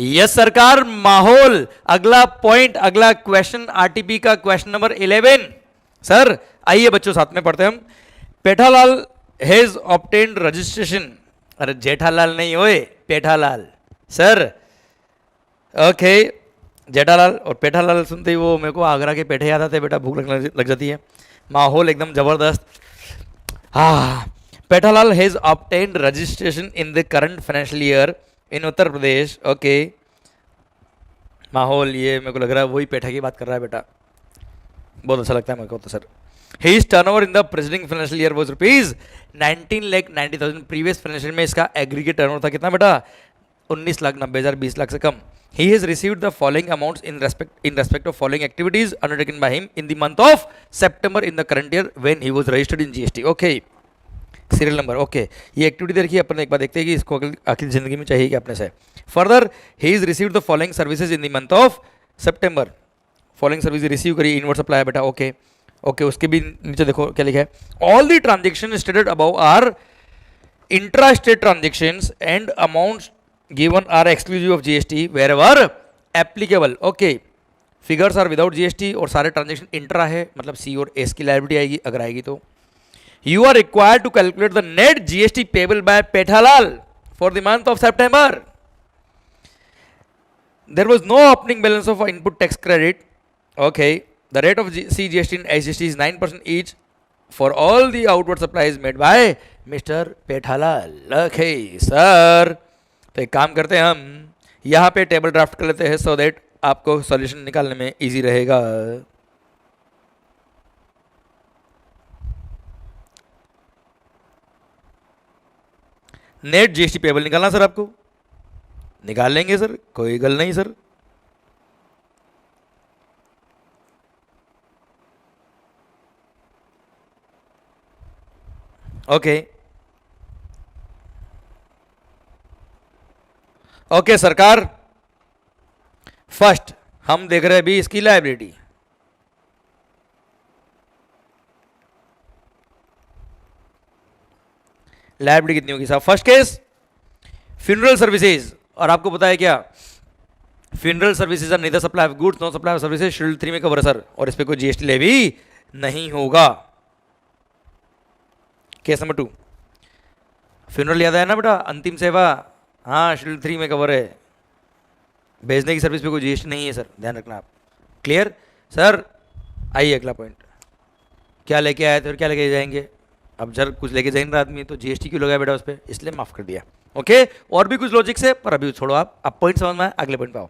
Yes सरकार, माहौल। अगला पॉइंट, अगला क्वेश्चन आरटीपी का क्वेश्चन नंबर 11। सर आइए बच्चों साथ में पढ़ते हैं हम। पेठालाल हैज ऑब्टेन्ड रजिस्ट्रेशन। अरे जेठालाल नहीं होए, पेठालाल सर। ओके, जेठालाल और पेठालाल सुनते ही वो मेरे को आगरा के पेठे याद आते, बेटा भूख लग जाती है। माहौल एकदम जबरदस्त। हाँ, Pethalal has obtained registration in the current financial year in Uttar Pradesh. Okay, माहौल ये मेरे को लग रहा है वही पेठा की बात कर रहा है बेटा, बहुत अच्छा लगता है मेरे को तो sir. His turnover in the preceding financial year was rupees 19,90,000। Previous financial में इसका एग्रीगेट टर्नओवर था कितना बेटा? 19,90,000, 20 लाख से कम। He has received the following amounts in respect of following activities undertaken by him in the month of September in the current year when he was registered in GST। Okay, serial number. Okay, ये activity देखिए अपन एक बार देखते हैं कि इसको आखिर जिंदगी में चाहिए क्या अपने से। Further he is received the following services in the month of September. Following service receive करी, इनवर्ट सप्लाई बेटा। ओके ओके, उसके भी नीचे देखो क्या लिखा है। All the transaction stated above are intra state transactions and amounts given are exclusive of GST wherever applicable. Okay, figures are without GST और सारे ट्रांजेक्शन इंट्रा है, मतलब सी और एस की लायबिलिटी आएगी अगर आएगी तो। You are required to calculate the net GST payable by Pethalal for the month of September. There was no opening balance of input tax credit. Okay, the rate of CGST and SGST is 9% each for all the outward supplies made by Mr. Pethalal. Okay, sir. तो एक काम करते हैं हम यहाँ पे table draft कर लेते हैं so that आपको सॉल्यूशन निकालने में इजी रहेगा। नेट जीएसटी पेबल निकालना सर, आपको निकाल लेंगे सर, कोई गल नहीं सर। ओके ओके सरकार, फर्स्ट हम देख रहे हैं अभी इसकी लायबिलिटी। लायबिलिटी कितनी होगी साहब? फर्स्ट केस फ्यूनरल सर्विसेज, और आपको पता है क्या, funeral services are neither supply of goods no supply of services, schedule 3 में कवर है सर, और इस पे कोई जीएसटी लेवी नहीं होगा। केस नंबर 2, फ्यूनरल याद आया ना बेटा, अंतिम सेवा, हाँ शेड्यूल 3 में कवर है, भेजने की सर्विस पे कोई जीएसटी नहीं है सर, ध्यान रखना आप। Clear sir? आइए अगला पॉइंट, क्या लेके आए थे और क्या लेके जाएंगे? अब जब कुछ लेके जाएंगे आदमी तो जीएसटी क्यों लगाया बेटा उस पर, इसलिए माफ कर दिया। ओके, और भी कुछ लॉजिक से, पर अभी छोड़ो आप, अब पॉइंट समझ में आए, अगले पॉइंट पे आओ।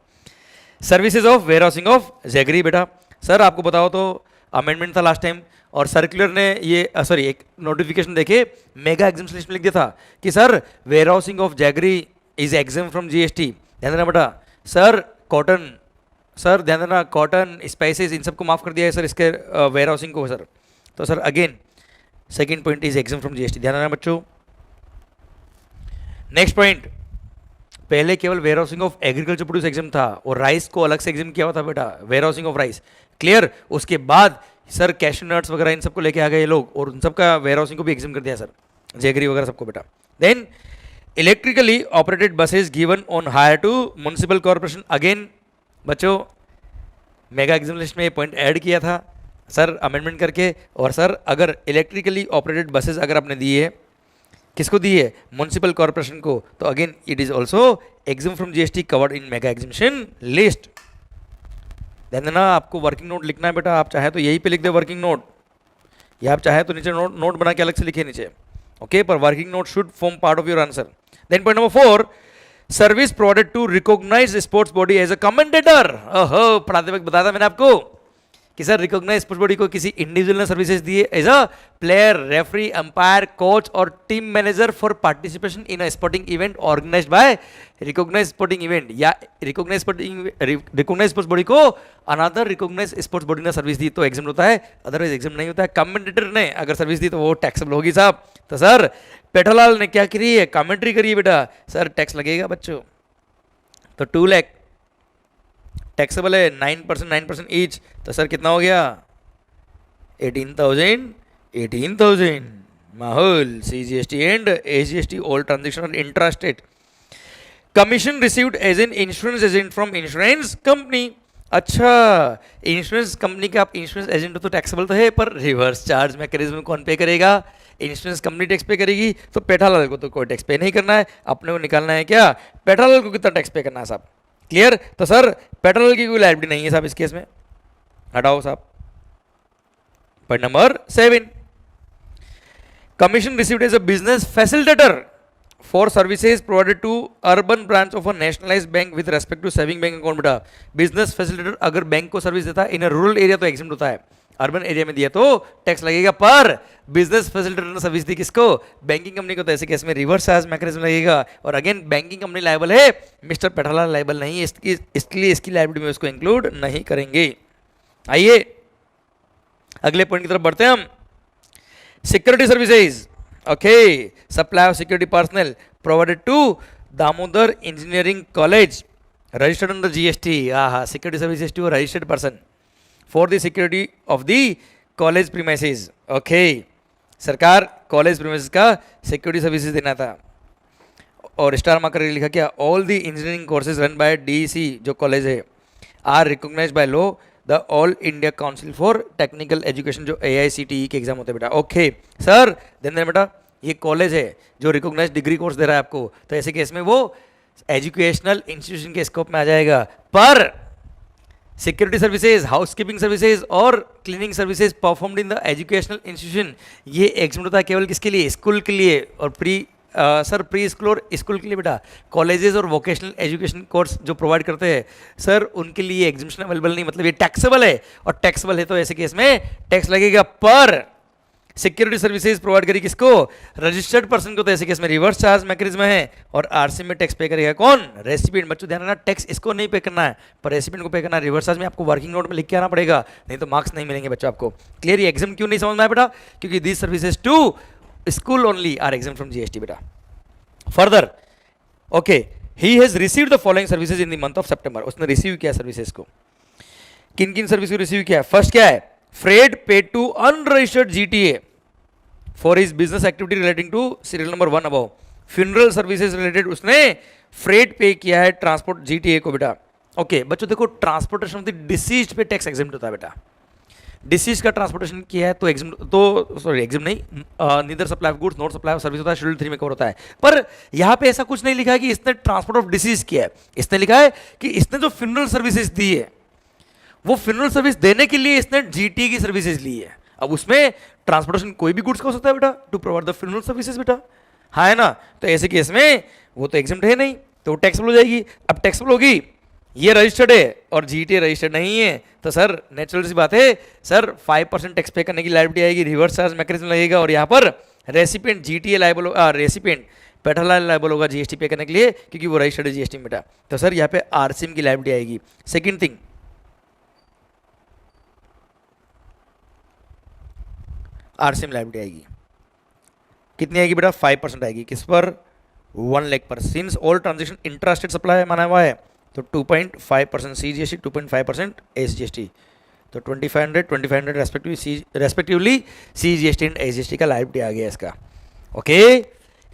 Services of warehousing of jaggery बेटा। सर आपको बताओ तो अमेंडमेंट था लास्ट टाइम, और सर्कुलर ने ये सॉरी एक नोटिफिकेशन देके मेगा एग्जाम्स लिस्ट में लिख दिया था कि sir warehousing of jaggery is exempt from GST. ध्यान देना बेटा। सर कॉटन, सर ध्यान देना, कॉटन स्पाइसेस इन सबको माफ कर दिया है सर, इसके वेयर हाउसिंग को सर। तो sir again second point is exempt from GST, ध्यान देना बच्चों। नेक्स्ट पॉइंट, पहले केवल warehousing of agriculture produce exempt था और राइस को अलग से एग्जाम किया हुआ था बेटा, warehousing of rice. Clear? उसके बाद सर कैशू नट्स वगैरह इन सबको लेके आ गए ये लोग, और उन सबका वेयर हाउसिंग को भी एग्जाम कर दिया सर, जेगरी वगैरह सबको बेटा। Then electrically operated buses given on hire to municipal corporation, again बच्चों मेगा एग्जाम लिस्ट में ये पॉइंट ऐड किया था सर अमेंडमेंट करके। और सर अगर इलेक्ट्रिकली ऑपरेटेड बसेस अगर आपने दी है, किसको दी है? म्युनिसिपल कॉर्पोरेशन को, तो again it is also exam from GST covered in mega examination list. ध्यान देना, आपको वर्किंग नोट लिखना है बेटा, आप चाहे तो यहीं पे लिख दे वर्किंग नोट, या आप चाहे तो नीचे नोट बना के अलग से लिखे नीचे। ओके, पर working note should form part of your answer. Then point number 4, service provided to recognised sports body as a commentator. ओहो, पढ़ाते वक्त बताया था मैंने आपको कि सर रिकॉग्नाइज स्पोर्ट्स बॉडी को किसी इंडिविजुअल ने सर्विसेज दी है as a player, referee, umpire, coach और team manager for participation in a sporting event organised by recognise sporting event, या रिकॉग्नाइज स्पोर्ट्स बॉडी को अनदर रिकॉग्नाइज स्पोर्ट्स बॉडी ने service दी तो एग्जाम होता है, अदरवाइज एग्जाम नहीं होता है। कमेंटेटर ने अगर सर्विस दी तो वो टैक्सेबल होगी साहब। तो सर पेठालाल ने क्या करी है? कमेंट्री करी है बेटा, सर टैक्स लगेगा बच्चों। तो 2 लाख टैक्सेबल है, 9% ईच, तो सर कितना हो गया? 18,000। माहौल, CGST and SGST all transaction intra state. Commission received as an insurance agent from insurance company. अच्छा, इंश्योरेंस कंपनी का आप इंश्योरेंस एजेंट तो टैक्सेबल तो है, पर रिवर्स चार्ज मैकेनिज्म कौन पे करेगा? इंश्योरेंस कंपनी टैक्स पे करेगी, तो पेठालाल को तो कोई टैक्स पे नहीं करना है, अपने को निकालना है क्या? पेठालाल को कितना टैक्स पे करना है साहब? क्लियर? तो सर पेट्रोल की कोई लाइबिलिटी नहीं है साहब इस केस में, हटाओ साहब। Point number 7, commission received as a business facilitator for services provided to urban branch of a nationalised bank with respect to saving bank account. बेटा बिजनेस फैसिलिटेटर अगर बैंक को सर्विस देता है इन रूरल एरिया तो exempt होता है, urban area में दिया तो टैक्स लगेगा, पर बिजनेस फैसिलिटेटर ने सर्विस दी किसको? बैंकिंग कंपनी को, तो ऐसे केस में रिवर्स चार्ज मैकेनिज्म लगेगा। और अगेन बैंकिंग कंपनी लायबल है, मिस्टर पेठालाल लायबल नहीं है, इसलिए इसकी लायबिलिटी में उसको इंक्लूड नहीं करेंगे। आइए अगले पॉइंट की तरफ बढ़ते हैं हम। Security services, okay, supply of security personal provided to Damodar engineering college registered under GST. हाँ, security services to registered person for the security of the college premises. Okay, सरकार कॉलेज प्रीमाइसेस का सिक्योरिटी सर्विसेज देना था, और star marker लिखा क्या? All the engineering courses run by DC जो college है are recognised by law the All India Council for Technical Education जो AICTE के एग्जाम होते हैं बेटा। ओके सर, देन बेटा ये कॉलेज है जो रिकॉग्नाइज्ड डिग्री कोर्स दे रहा है आपको, तो ऐसे केस में वो एजुकेशनल इंस्टीट्यूशन के स्कोप में आ जाएगा। पर सिक्योरिटी सर्विसेज, हाउसकीपिंग सर्विसेज और cleaning services performed in the educational institution, ये एग्जाम होता है केवल किसके लिए? स्कूल के लिए, और सर प्री स्कूल और स्कूल के लिए बेटा कॉलेजेस और वोकेशनल एजुकेशन कोर्स जो प्रोवाइड करते हैं सर उनके लिए एग्जामिशन अवेलेबल नहीं, मतलब ये टैक्सेबल है, और टैक्सेबल है तो ऐसे केस में टैक्स लगेगा। पर सिक्योरिटी सर्विसेज प्रोवाइड करी किसको? रजिस्टर्ड पर्सन को, तो ऐसे केस में रिवर्स चार्ज मैकेनिज्म है, और आरसी में टैक्स पे करेगा कौन? रेसिपिएंट। बच्चों ध्यान रखना, टैक्स इसको नहीं पे करना है, पर रेसिपिएंट को पे करना है। रिवर्स चार्ज में आपको वर्किंग नोट में लिख के आना पड़ेगा, नहीं तो मार्क्स नहीं मिलेंगे बच्चों आपको। क्लियर? ये एग्जाम क्यों नहीं समझ में आया बेटा? क्योंकि these services to school only are exempt from GST बेटा। Further, okay, he has received the following services in the month of सितंबर। उसने रिसीव किया सर्विसेज को, किन किन सर्विस को रिसीव किया? फर्स्ट क्या है? Freight paid to unregistered GTA for his business activity relating to serial number 1 above. Funeral services related उसने फ्रेड पे किया है ट्रांसपोर्ट जीटीए को बेटा। ओके बच्चों देखो, ट्रांसपोर्टेशन ऑफ द डिसीज्ड पे टैक्स एग्जेम्प्ट होता है बेटा। डिसीज का ट्रांसपोर्टेशन किया है तो एग्जाम, तो सॉरी एग्जाम नहीं, neither supply of goods not supply of service होता है, शेड्यूल 3 में कवर होता है। पर यहाँ पे ऐसा कुछ नहीं लिखा है कि इसने ट्रांसपोर्ट ऑफ डिसीज किया है, इसने लिखा है कि इसने जो फ्यूनरल सर्विसेज दी है वो फ्यूनरल सर्विस देने के लिए इसने जीटी की सर्विसेज ली है। अब उसमें ट्रांसपोर्टेशन कोई भी गुड्स का हो सकता है बेटा, to provide the funeral services बेटा, हाँ है ना? तो ऐसे केस में वो तो एग्जाम्प्ट है नहीं, तो टैक्सेबल हो जाएगी। अब टैक्सेबल होगी, ये रजिस्टर्ड है और जीटीए रजिस्टर्ड नहीं है, तो सर नेचुरल सी बात है सर 5% टैक्स पे करने की लायबिलिटी आएगी, रिवर्स चार्ज मैकेनिज्म लगेगा, और यहाँ पर रेसिपिएंट जीटीए लायबल होगा, रेसिपिएंट पेट्रोल लायबल होगा जीएसटी पे करने के लिए, क्योंकि वो रजिस्टर्ड है जीएसटी में बेटा। तो सर यहाँ पे आरसीएम की लायबिलिटी आएगी। सेकंड थिंग, आरसीएम लायबिलिटी आएगी, कितनी आएगी बेटा? 5% आएगी। किस पर? 1 लाख पर। Since all transaction intrastate supply माना हुआ है तो 2.5% सीजीएसटी, 2.5% एसजीएसटी, तो 2500 रेस्पेक्टिवली सीजीएसटी एंड एसजीएसटी का लायबिलिटी आ गया इसका। Okay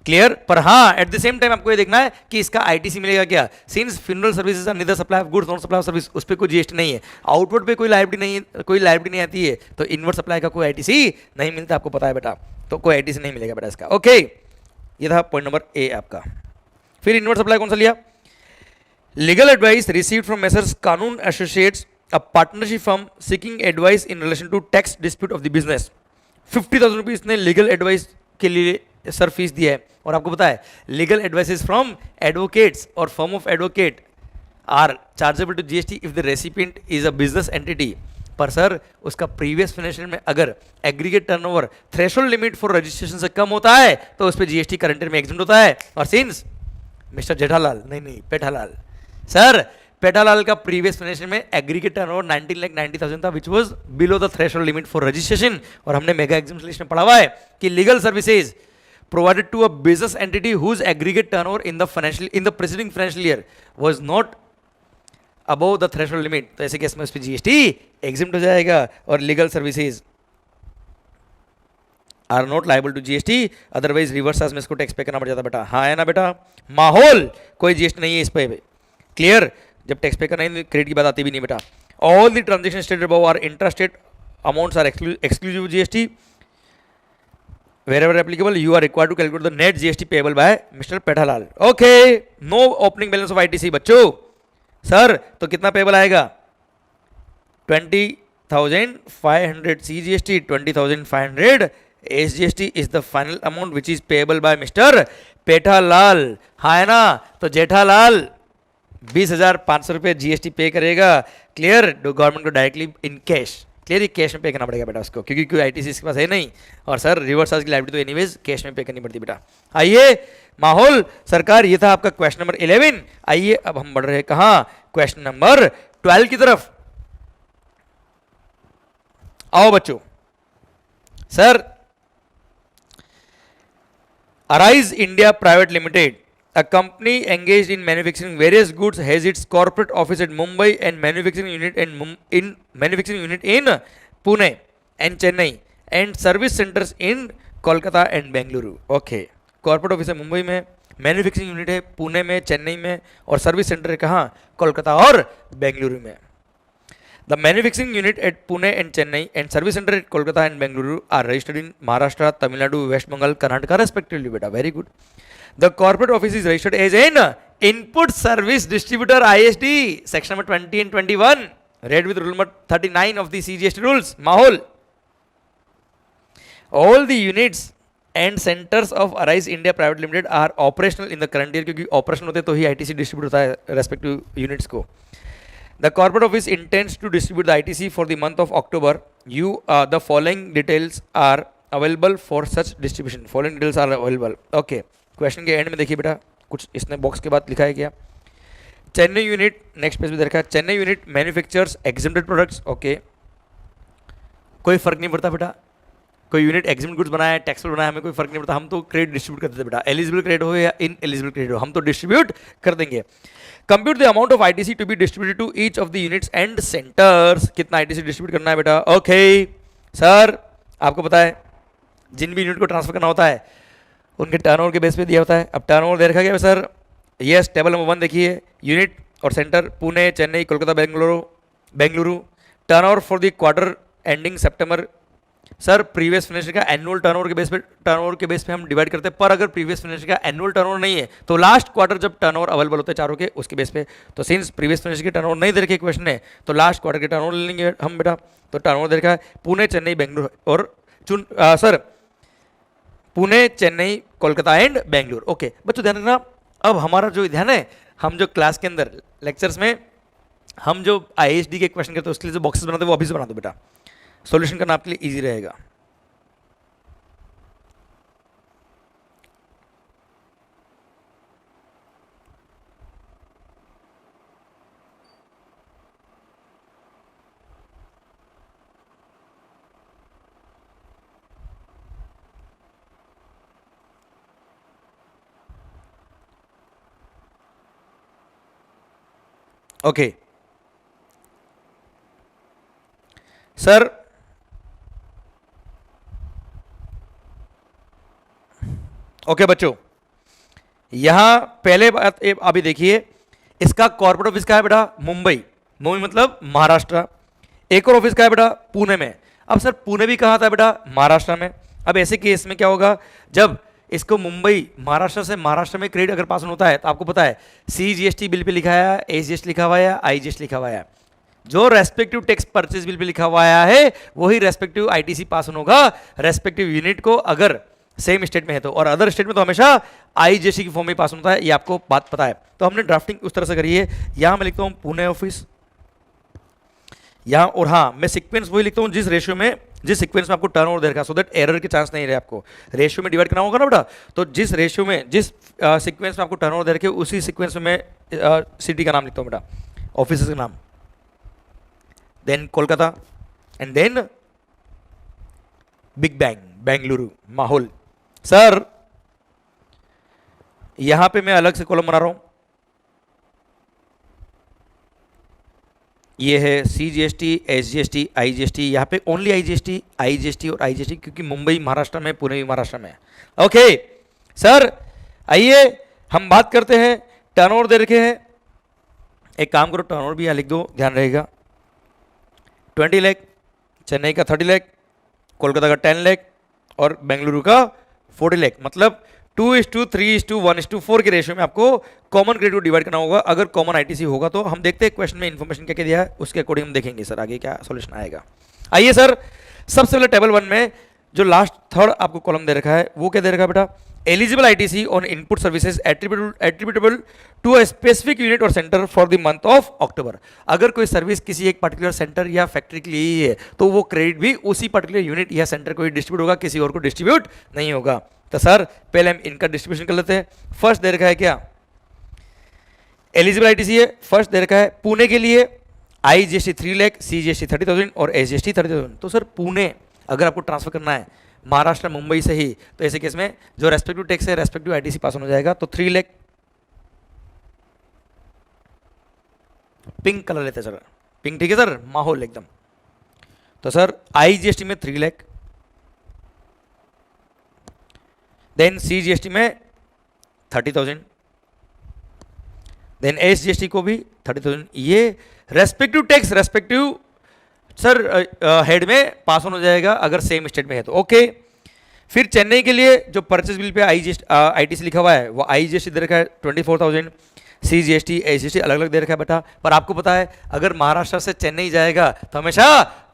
clear? पर हाँ एट द सेम टाइम आपको ये देखना है कि इसका आईटीसी मिलेगा क्या? Since funeral services are neither supply of goods not supply of service, उस पर कोई जीएसटी नहीं है, आउटवर्ड पे कोई लायबिलिटी नहीं, कोई लायबिलिटी नहीं आती है, तो इनवर्ड सप्लाई का कोई आईटीसी नहीं मिलता, आपको पता है बेटा, तो कोई आईटीसी नहीं मिलेगा बेटा इसका। ओके ये था पॉइंट नंबर ए आपका। फिर इनवर्ड सप्लाई कौन सा लिया? Legal advice received from messrs Kanoon associates, a partnership firm seeking advice in relation to tax dispute of the business. 50,000 rupees ने लीगल एडवाइस के लिए सर फीस दिया है, और आपको पता है लीगल एडवाइसेस फ्रॉम एडवोकेट्स और firm of advocate are chargeable to GST if the recipient is a business entity. पर सर उसका प्रीवियस फाइनेंशियल में अगर aggregate turnover threshold limit for registration से कम होता है तो उस पर जीएसटी करंट ईयर में एग्जम्प्ट होता है। और सिंस मिस्टर जेठालाल नहीं पेठालाल, सर पेठालाल का प्रीवियस फाइनेंशियल में एग्रीगेट टर्नओवर 19,90,000 था, which was below the threshold limit for registration. और हमने मेगा एग्जाम्स लिस्ट में पढ़ा हुआ है कि legal services provided to a business entity whose aggregate turnover in the preceding financial year was not above the threshold limit, तो ऐसे case में उस पर जीएसटी एग्जिम्ट हो जाएगा। और legal services are not liable to GST, otherwise reverse charge में इसको टैक्स पे करना पड़ जाता बेटा। हाँ है ना बेटा। माहौल कोई जीएसटी नहीं है इस पे, क्लियर। जब टैक्स पे करना है क्रेडिट की बात आती भी नहीं बेटा। All the transaction stated above are intrastate amounts are exclusive GST. Wherever applicable, you are required to calculate the net GST payable by Mr. Pethalal. Okay, no opening balance of ITC बच्चों। Sir तो कितना payable आएगा? 20,500 CGST, 20,500 SGST is the final amount which is payable by Mr. Pethalal. हाँ है ना। तो जेठालाल 20,500 रुपये GST पे करेगा, क्लियर, गवर्नमेंट को डायरेक्टली इन कैश, क्लियर, ये कैश में पे करना पड़ेगा बेटा उसको, क्योंकि कोई आईटीसी इसके पास है नहीं। और सर रिवर्स चार्ज की लायबिलिटी तो एनीवेज कैश में पे करनी पड़ती बेटा। आइए माहौल सरकार, ये था आपका क्वेश्चन नंबर 11। आइए अब हम बढ़ रहे हैं कहाँ, क्वेश्चन नंबर 12 की तरफ। आओ बच्चों। Sir arise India private limited, a company engaged in manufacturing various goods, has its corporate office at Mumbai and manufacturing unit in Pune and Chennai and service centers in Kolkata and Bengaluru. Okay, corporate office है मुंबई में, manufacturing unit है पुणे में, चेन्नई में, और service centre है कहाँ, कोलकाता और बेंगलुरु में। The manufacturing unit at Pune and Chennai and service center at Kolkata and Bengaluru are registered in Maharashtra, Tamil Nadu, West Bengal, Karnataka respectively beta. Very good. The corporate office is registered as an input service distributor ISD, section number 20 and 21, read with rule number 39 of the CGST rules. Mahol. All the units and centers of Arise India Private Limited are operational in the current year, क्योंकि operation होते तो ही ITC distribute होता है respective units को। The corporate office intends to distribute the ITC for the month of October. The following details are available for such distribution. Following details are available. Okay. Question के and में देखिए बेटा, कुछ इसने box के बाद लिखा है क्या। चेन्नई यूनिट, नेक्स्ट पेज पे देखा, Chennai unit manufactures exempted products. Okay, कोई फर्क नहीं पड़ता बेटा, कोई यूनिट एग्जेम्प्ट गुड्स बनाया, टैक्सेबल बनाया, हमें कोई फर्क नहीं पड़ता, हम तो क्रेडिट डिस्ट्रीब्यूट कर देते बेटा, एलिजिबल क्रेडिट हो या इन एलिजिबल क्रेडिट हो, हम तो डिस्ट्रीब्यूट कर देंगे। Compute the amount of ITC to be distributed to each of the units and centres. कितना आईटीसी डिस्ट्रीब्यूट करना है बेटा। ओके सर, आपको पता है जिन भी यूनिट को ट्रांसफर करना होता है उनके टर्नओवर के बेस पे दिया होता है। अब टर्नओवर दे रखा गया सर, यस, टेबल नंबर 1 देखिए, यूनिट और centre Pune, Chennai, Kolkata, Bengaluru. Turnover for the quarter ending September. Sir previous financial का एनुअल टर्नओवर के बेस पे हम डिवाइड करते हैं, पर अगर प्रीवियस फाइनेंशियल का एनुअल टर्नओवर नहीं है तो लास्ट क्वार्टर जब टर्नओवर अवेलेबल होते हैं चारों के, उसके बेस पे। तो सिंस प्रीवियस फाइनेंशियल के टर्नओवर नहीं दे रखे क्वेश्चन है, तो लास्ट क्वार्टर के टर्नओवर ले लेंगे हम बेटा। तो टर्नओवर दे रखा है पुणे, चेन्नई, बेंगलुरु और sir Pune, Chennai, Kolkata and Bengaluru. Okay बच्चों ध्यान रखना, अब हमारा जो ध्यान है, हम जो क्लास के अंदर लेक्चर्स में हम जो आईएसडी के क्वेश्चन करते हैं उसके लिए जो बॉक्सेस बनाते हैं वो अभी से बना दो बेटा, सॉल्यूशन करना आपके लिए इजी रहेगा। ओके सर, ओके बच्चों, यहां पहले बात अभी देखिए, इसका कॉर्पोरेट ऑफिस का है बेटा मुंबई, मुंबई मतलब महाराष्ट्र। एक और ऑफिस का है बेटा पुणे में। अब सर पुणे भी कहाँ था बेटा, महाराष्ट्र में। अब ऐसे केस में क्या होगा, जब इसको मुंबई महाराष्ट्र से महाराष्ट्र में क्रेडिट अगर पास ऑन होता है तो आपको पता है CGST बिल पे लिखा है, SGST लिखा हुआ है, IGST लिखा हुआ है। जो respective tax purchase bill pay लिखा हुआ है वही रेस्पेक्टिव ITC पास ऑन होगा रेस्पेक्टिव यूनिट को, अगर सेम स्टेट में है तो। और अदर स्टेट में तो हमेशा IGST की फॉर्म में पास होता है, ये आपको बात पता है। तो हमने ड्राफ्टिंग उस तरह से करी है, यहां मैं लिखता हूं पुणे ऑफिस यहाँ, और हाँ मैं सीक्वेंस वही लिखता हूँ जिस रेशियो में, जिस सीक्वेंस में आपको टर्नओवर दे रखा, सो दैट एरर के चांस नहीं रहे। आपको रेशियो में डिवाइड करना होगा ना बेटा, तो जिस रेशियो में, जिस सीक्वेंस में आपको टर्नओवर दे रखे उसी सीक्वेंस में मैं सिटी का नाम लिखता हूँ बेटा, ऑफिस का नाम, then Kolkata and then big bang Bengaluru माहौल। सर यहां पे मैं अलग से कॉलम बना रहा हूं, ये है C G S T, S G S T, I G S T, यहाँ पे only I G S T, I G S T और आई जी एस टी, क्योंकि मुंबई महाराष्ट्र में, पुणे भी महाराष्ट्र में है। ओके सर, आइए हम बात करते हैं, टर्नओवर दे रखे हैं। एक काम करो, टर्नओवर भी यहाँ लिख दो, ध्यान रहेगा। 20 लाख, चेन्नई का 30 लाख, कोलकाता का 10 लाख और बेंगलुरु का 40 लाख। मतलब 2:3:1:4 के रेशियो में आपको कॉमन क्रेडिट को डिवाइड करना होगा। अगर कॉमन आईटीसी होगा तो हम देखते हैं क्वेश्चन में इन्फॉर्मेशन क्या क्या दिया है, उसके अकॉर्डिंग हम देखेंगे सर आगे क्या सॉल्यूशन आएगा। आइए सर, सबसे पहले टेबल 1 में जो लास्ट थर्ड आपको कॉलम दे रखा है वो क्या दे रखा है बेटा, eligible ITC on input services attributable to a specific unit और center for the month of October. अगर कोई सर्विस किसी एक पर्टिकुलर सेंटर या फैक्ट्री के लिए ही है तो वो क्रेडिट भी उसी पर्टिकुलर यूनिट या सेंटर को ही डिस्ट्रीब्यूट होगा, किसी और को डिस्ट्रीब्यूट नहीं होगा। तो सर पहले हम इनका डिस्ट्रीब्यूशन कर लेते हैं। फर्स्ट दे रखा है क्या, एलिजिबल आईटीसी है, फर्स्ट दे रखा है पुणे के लिए IGST 3 लाख, CGST 30,000 और SGST 30,000। तो सर पुणे अगर आपको ट्रांसफर करना है महाराष्ट्र मुंबई से ही, तो ऐसे केस में जो रेस्पेक्टिव टैक्स है रेस्पेक्टिव आईटीसी पास हो जाएगा। तो 3 लाख, पिंक कलर लेते हैं सर, पिंक ठीक है सर, माहौल एकदम। तो सर IGST में 3 लाख, देन CGST में 30,000, देन SGST को भी 30,000। ये respective tax respective sir head में पास ऑन हो जाएगा अगर सेम स्टेट में है तो। ओके, फिर चेन्नई के लिए जो परचेज बिल पे ITC लिखा हुआ है वो IGST दे रखा है 24,000, CGST SGST अलग अलग दे रखा है बेटा। पर आपको पता है अगर महाराष्ट्र से चेन्नई जाएगा तो हमेशा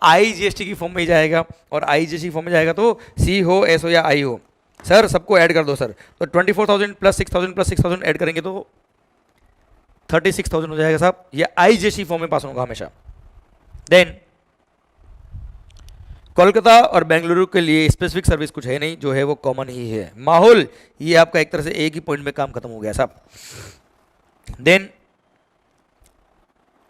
IGST की फॉर्म में ही जाएगा, और IGST की फॉर्म में जाएगा तो C हो, S हो या I हो। सर सबको ऐड कर दो सर, तो 24,000 प्लस 6,000 प्लस 6,000 ऐड करेंगे तो 36,000 हो जाएगा साहब। ये IGST फॉर्म में पास होगा हमेशा। देन कोलकाता और बेंगलुरु के लिए स्पेसिफिक सर्विस कुछ है नहीं, जो है वो कॉमन ही है। माहौल ये आपका एक तरह से एक ही पॉइंट में काम खत्म हो गया साहब। देन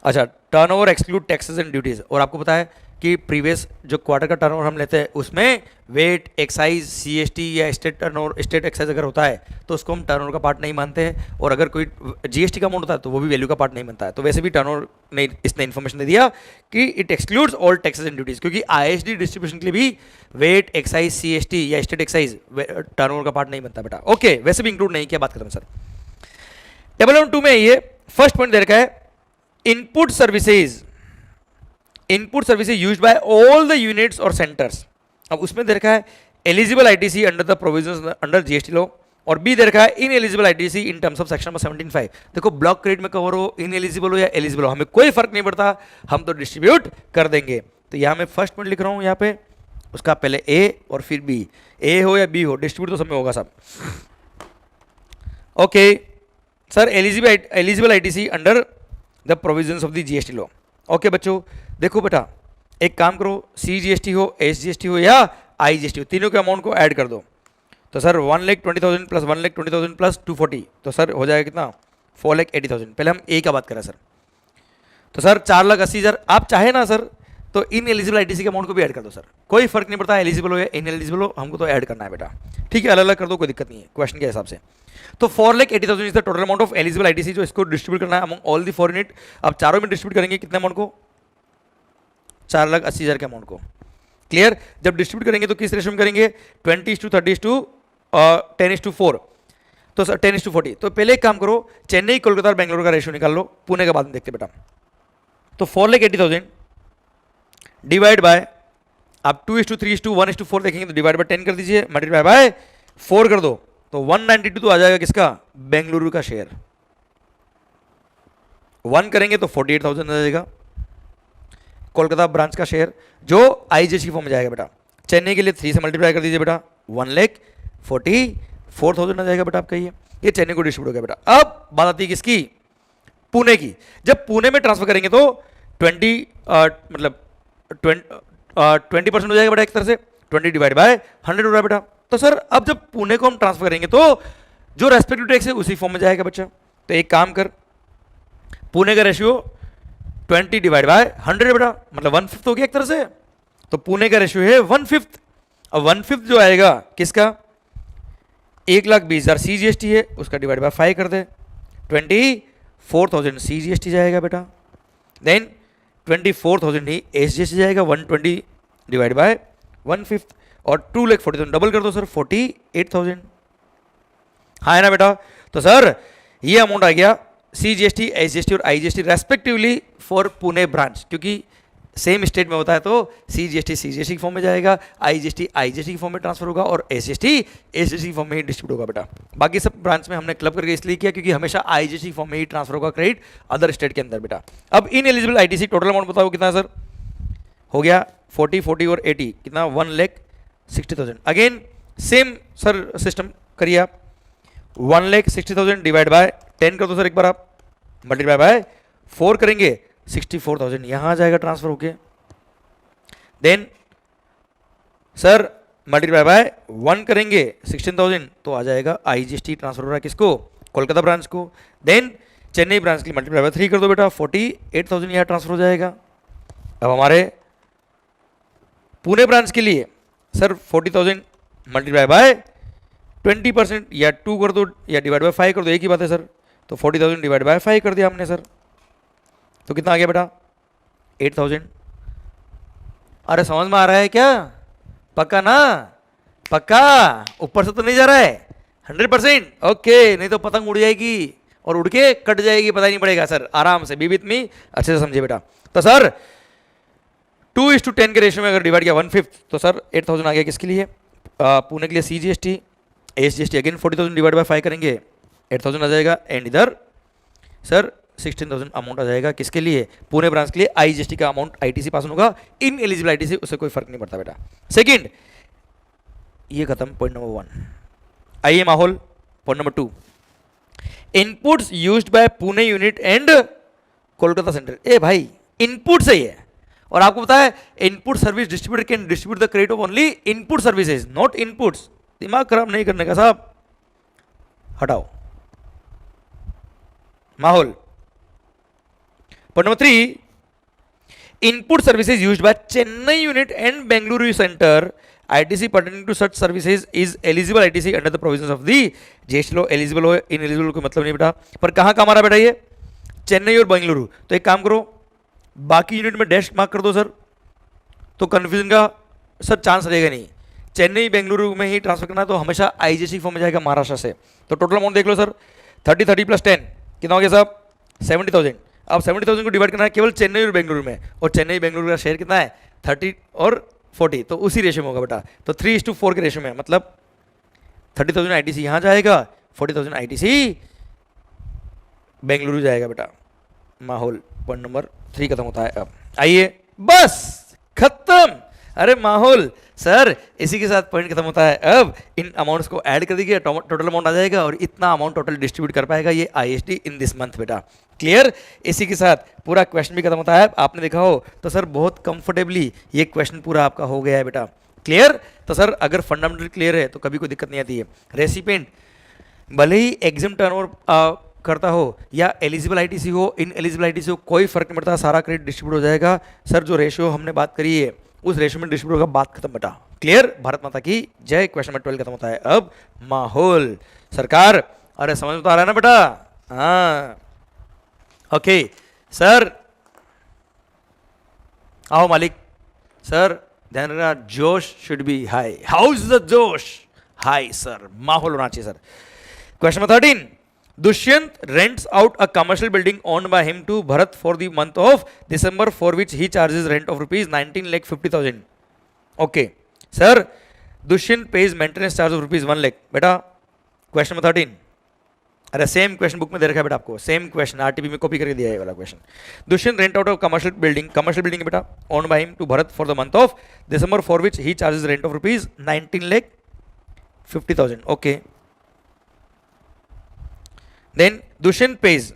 अच्छा, turnover exclude taxes and duties, और आपको पता है कि प्रीवियस जो क्वार्टर का टर्नओवर हम लेते हैं उसमें वेट, एक्साइज, CST या स्टेट टर्नओवर, स्टेट एक्साइज अगर होता है तो उसको हम टर्नओवर का पार्ट नहीं मानते हैं, और अगर कोई GST का अमाउंट होता है तो वो भी वैल्यू का पार्ट नहीं बनता है। तो वैसे भी टर्नओवर ने इसने इन्फॉर्मेशन दे दिया कि it excludes all taxes and duties, क्योंकि ISD डिस्ट्रीब्यूशन के लिए भी वेट, एक्साइज, CST या स्टेट एक्साइज टर्नओवर का पार्ट नहीं बनता बेटा। ओके, वैसे भी इंक्लूड नहीं किया, बात खत्म सर। टेबल नंबर 2 में ये फर्स्ट पॉइंट दे रखा है, input services used by all the units और सेंटर्स। अब उसमें दे रखा है eligible ITC under the provisions under GST law, और बी दे रखा है in eligible ITC in terms of section number 17(5). देखो ब्लॉक क्रेडिट में कवर हो, इन एलिजिबल हो या एलिजिबल हो, हमें कोई फर्क नहीं पड़ता, हम तो डिस्ट्रीब्यूट कर देंगे। तो यहाँ मैं फर्स्ट पॉइंट लिख रहा हूँ, यहाँ पे उसका पहले A और फिर B, A हो या B हो, डिस्ट्रीब्यूट तो सब में होगा सब। Okay sir, eligible ITC under the provisions of the GST law. Okay बच्चों, देखो बेटा एक काम करो, CGST हो, SGST हो या IGST हो, तीनों के अमाउंट को ऐड कर दो। तो सर 1,20,000 प्लस 1,20,000 प्लस 240, तो सर हो जाएगा कितना, 4,80,000। पहले हम A का बात करें सर, तो सर 4,80,000। आप चाहे ना सर तो इन एलिजिबल आईटीसी के अमाउंट को भी ऐड कर दो सर, कोई फर्क नहीं पड़ता एलिजिबल हो या इन एलिजिबल हो, हमको तो ऐड करना है बेटा। ठीक है, अलग अलग कर दो, कोई दिक्कत नहीं है क्वेश्चन के हिसाब से। तो 4,80,000 is the total amount of eligible ITC जो इसको डिस्ट्रीब्यूट करना है अमंग ऑल द 4 यूनिट। अब चारों में डिस्ट्रीब्यूट करेंगे कितने अमाउंट को, 4,80,000 के अमाउंट को। क्लियर, जब डिस्ट्रीब्यूट करेंगे तो किस रेशियो में करेंगे, 20:30:10:4। तो सर 10:40। तो पहले एक काम करो, चेन्नई, कोलकाता और बेंगलुरु का रेशियो निकाल लो, पुणे का बाद में देखते बेटा। तो 4,80,000 डिवाइड बाय, आप 2:3:1:4 देखेंगे तो डिवाइड बाय 10 कर दीजिए, मल्टीप्लाई बाय 4 कर दो, तो 192 तो आ जाएगा किसका, बेंगलुरु का शेयर। 1 करेंगे तो 48,000 आ जाएगा कोलकाता ब्रांच का शेयर, जो IGST की फॉर्म में जाएगा बेटा। चेन्नई के लिए 3 से मल्टीप्लाई कर दीजिए बेटा, 1,44,000 आ जाएगा बेटा आपका। ये चेन्नई को डिस्ट्रीब्यूट हो गया बेटा। अब बात आती है किसकी, पुणे की। जब पुणे में ट्रांसफर करेंगे तो 20% हो जाएगा बेटा, एक तरह से 20 डिवाइड बाय 100 हो रहा है बेटा। तो सर अब जब पुणे को हम ट्रांसफर करेंगे तो जो रेस्पेक्टिव टैक्स है उसी फॉर्म में जाएगा बच्चा। तो एक काम कर, पुणे का रेशियो 20 डिवाइड बाय 100 है बेटा, मतलब 1/5 हो गया एक तरह से। तो पुणे का रेशियो है 1/5। अब 1/5 जो आएगा किसका, 1,20,000 CGST है, उसका डिवाइड बाय 5 कर दे, 24,000 CGST जाएगा बेटा। देन 24,000 ही एस जी जाएगा, 120 डिवाइड बाय 1/5 और 2,40,000 डबल कर दो सर 48,000। हाँ है ना बेटा। तो सर ये अमाउंट आ गया CGST, SGST और IGST respectively for Pune branch, क्योंकि सेम स्टेट में होता है तो CGST CGST की फॉर्म में जाएगा, IGST IGST की फॉर्म में ट्रांसफर होगा और SGST SGST की फॉर्म में ही डिस्ट्रीब्यूट होगा बेटा। बाकी सब ब्रांच में हमने क्लब करके इसलिए किया क्योंकि हमेशा IGST की फॉर्म में ही ट्रांसफर होगा क्रेडिट अदर स्टेट के अंदर बेटा। अब in eligible ITC total amount बताओ कितना सर हो गया 40 40 और 80 कितना 1,60,000। अगेन सेम सर सिस्टम करिए आप, 1,60,000 डिवाइड बाय 10 कर दो सर एक बार आप, मल्टीप्लाई बाय 4 करेंगे 64,000 यहां आ जाएगा ट्रांसफर होके। देन सर मल्टीप्लाई बाय 1 करेंगे 16,000 तो आ जाएगा IGST ट्रांसफर हो रहा है किसको, कोलकाता ब्रांच को। देन चेन्नई ब्रांच के लिए मल्टीप्लाई बाय 3 कर दो बेटा, 48,000 यहां ट्रांसफर हो जाएगा। अब हमारे पुणे ब्रांच के लिए सर 40,000 मल्टीप्लाई बाय 20% या 2 कर दो या डिवाइड बाय 5 कर दो, एक ही बात है सर। तो 40,000 डिवाइड बाय 5 कर दिया हमने सर, तो कितना आ गया बेटा 8,000। अरे समझ में आ रहा है क्या, पक्का ना, पक्का ऊपर से तो नहीं जा रहा है 100%? ओके, नहीं तो पतंग उड़ जाएगी और उड़ के कट जाएगी, पता ही नहीं पड़ेगा सर। आराम से बी विथ मी, अच्छे से समझिए बेटा। तो सर 2:10 के रेशियो में अगर डिवाइड किया 1/5 तो सर 8,000 आ गया किसके लिए, पुणे के लिए CGST SGST again 40,000 divide by 5 करेंगे 8,000 आ जाएगा। एंड इधर सर 16,000 अमाउंट आ जाएगा किसके लिए, पुणे ब्रांच के लिए। IGST का अमाउंट ITC पास होगा, इन एलिजिबल ITC उससे कोई फर्क नहीं पड़ता बेटा। सेकंड ये खत्म, पॉइंट नंबर 1। आइए माहौल, point number 2, inputs used by Pune unit and Kolkata center. ए भाई इनपुट सही है, और आपको पता है input service distributor can distribute the credit of only input services not inputs. दिमाग खराब नहीं करने का साहब, हटाओ माहौल। Point number 3, input services used by Chennai unit and Bengaluru center, ITC pertaining to such services is eligible ITC under the provisions of the GST law। eligible हो ineligible कोई मतलब नहीं बेटा, पर कहाँ काम आ रहा बेटा ये, चेन्नई और बेंगलुरु। तो एक काम करो, बाकी यूनिट में डैश मार्क कर दो सर, तो कंफ्यूजन का सर चांस रहेगा नहीं। चेन्नई बेंगलुरु में ही ट्रांसफर करना है तो हमेशा IGST फॉर्म में जाएगा महाराष्ट्र से। तो टोटल अमाउंट देख लो सर, 30 + 10 कितना हो गया साहब 70,000। अब 70,000 को डिवाइड करना है केवल चेन्नई और बेंगलुरु में, और चेन्नई बेंगलुरु का शेयर कितना है 30 और 40, तो उसी रेशियो में होगा बेटा। तो 3:4 के रेशियो में, मतलब 30,000 ITC यहाँ जाएगा, 40,000 ITC बेंगलुरु जाएगा बेटा। माहौल पॉइंट नंबर 3 खत्म होता है। अब आइए बस खत्म। अरे माहौल सर इसी के साथ पॉइंट खत्म होता है। अब इन अमाउंट्स को ऐड कर दीजिए, टोटल अमाउंट आ जाएगा और इतना अमाउंट टोटल डिस्ट्रीब्यूट कर पाएगा ये IST इन दिस मंथ बेटा। क्लियर? इसी के साथ पूरा क्वेश्चन भी खत्म होता है। आपने देखा हो तो सर बहुत कंफर्टेबली ये क्वेश्चन पूरा आपका हो गया है बेटा। क्लियर? तो सर अगर फंडामेंटल क्लियर है तो कभी कोई दिक्कत नहीं आती है। रेसिपेंट भले ही एग्जाम टर्नओवर करता हो या एलिजिबल ITC हो, इन एलिजिबल ITC हो, कोई फर्क नहीं पड़ता, सारा क्रेडिट डिस्ट्रीब्यूट हो जाएगा। सर जो रेशियो हमने बात करी है उस रेशियो में डिस्ट्रीब्यूट होगा, बात खत्म बेटा। क्लियर? भारत माता की जय। क्वेश्चन नंबर 12 खत्म होता है। अब माहौल सरकार, अरे समझ में तो आ रहा है ना बेटा? हाँ ओके सर आओ मालिक। सर ध्यान रखना, जोश should be high. How is the जोश? हाई सर, माहौल होना चाहिए sir. Question number 13, Dushyant rents out a commercial building owned by him to Bharat for the month of December, for which he charges rent of rupees 19,50,000. Okay, sir, Dushyant pays maintenance charge of rupees 1 lakh. बेटा question number 13, अरे same question book में दे रखा है बेटा आपको, same question RTP में copy करके दिया है वाला question. Dushyant rent out a commercial building बेटा owned by him to Bharat for the month of December, for which he charges rent of rupees 19,50,000. Okay. Then Dushyant pays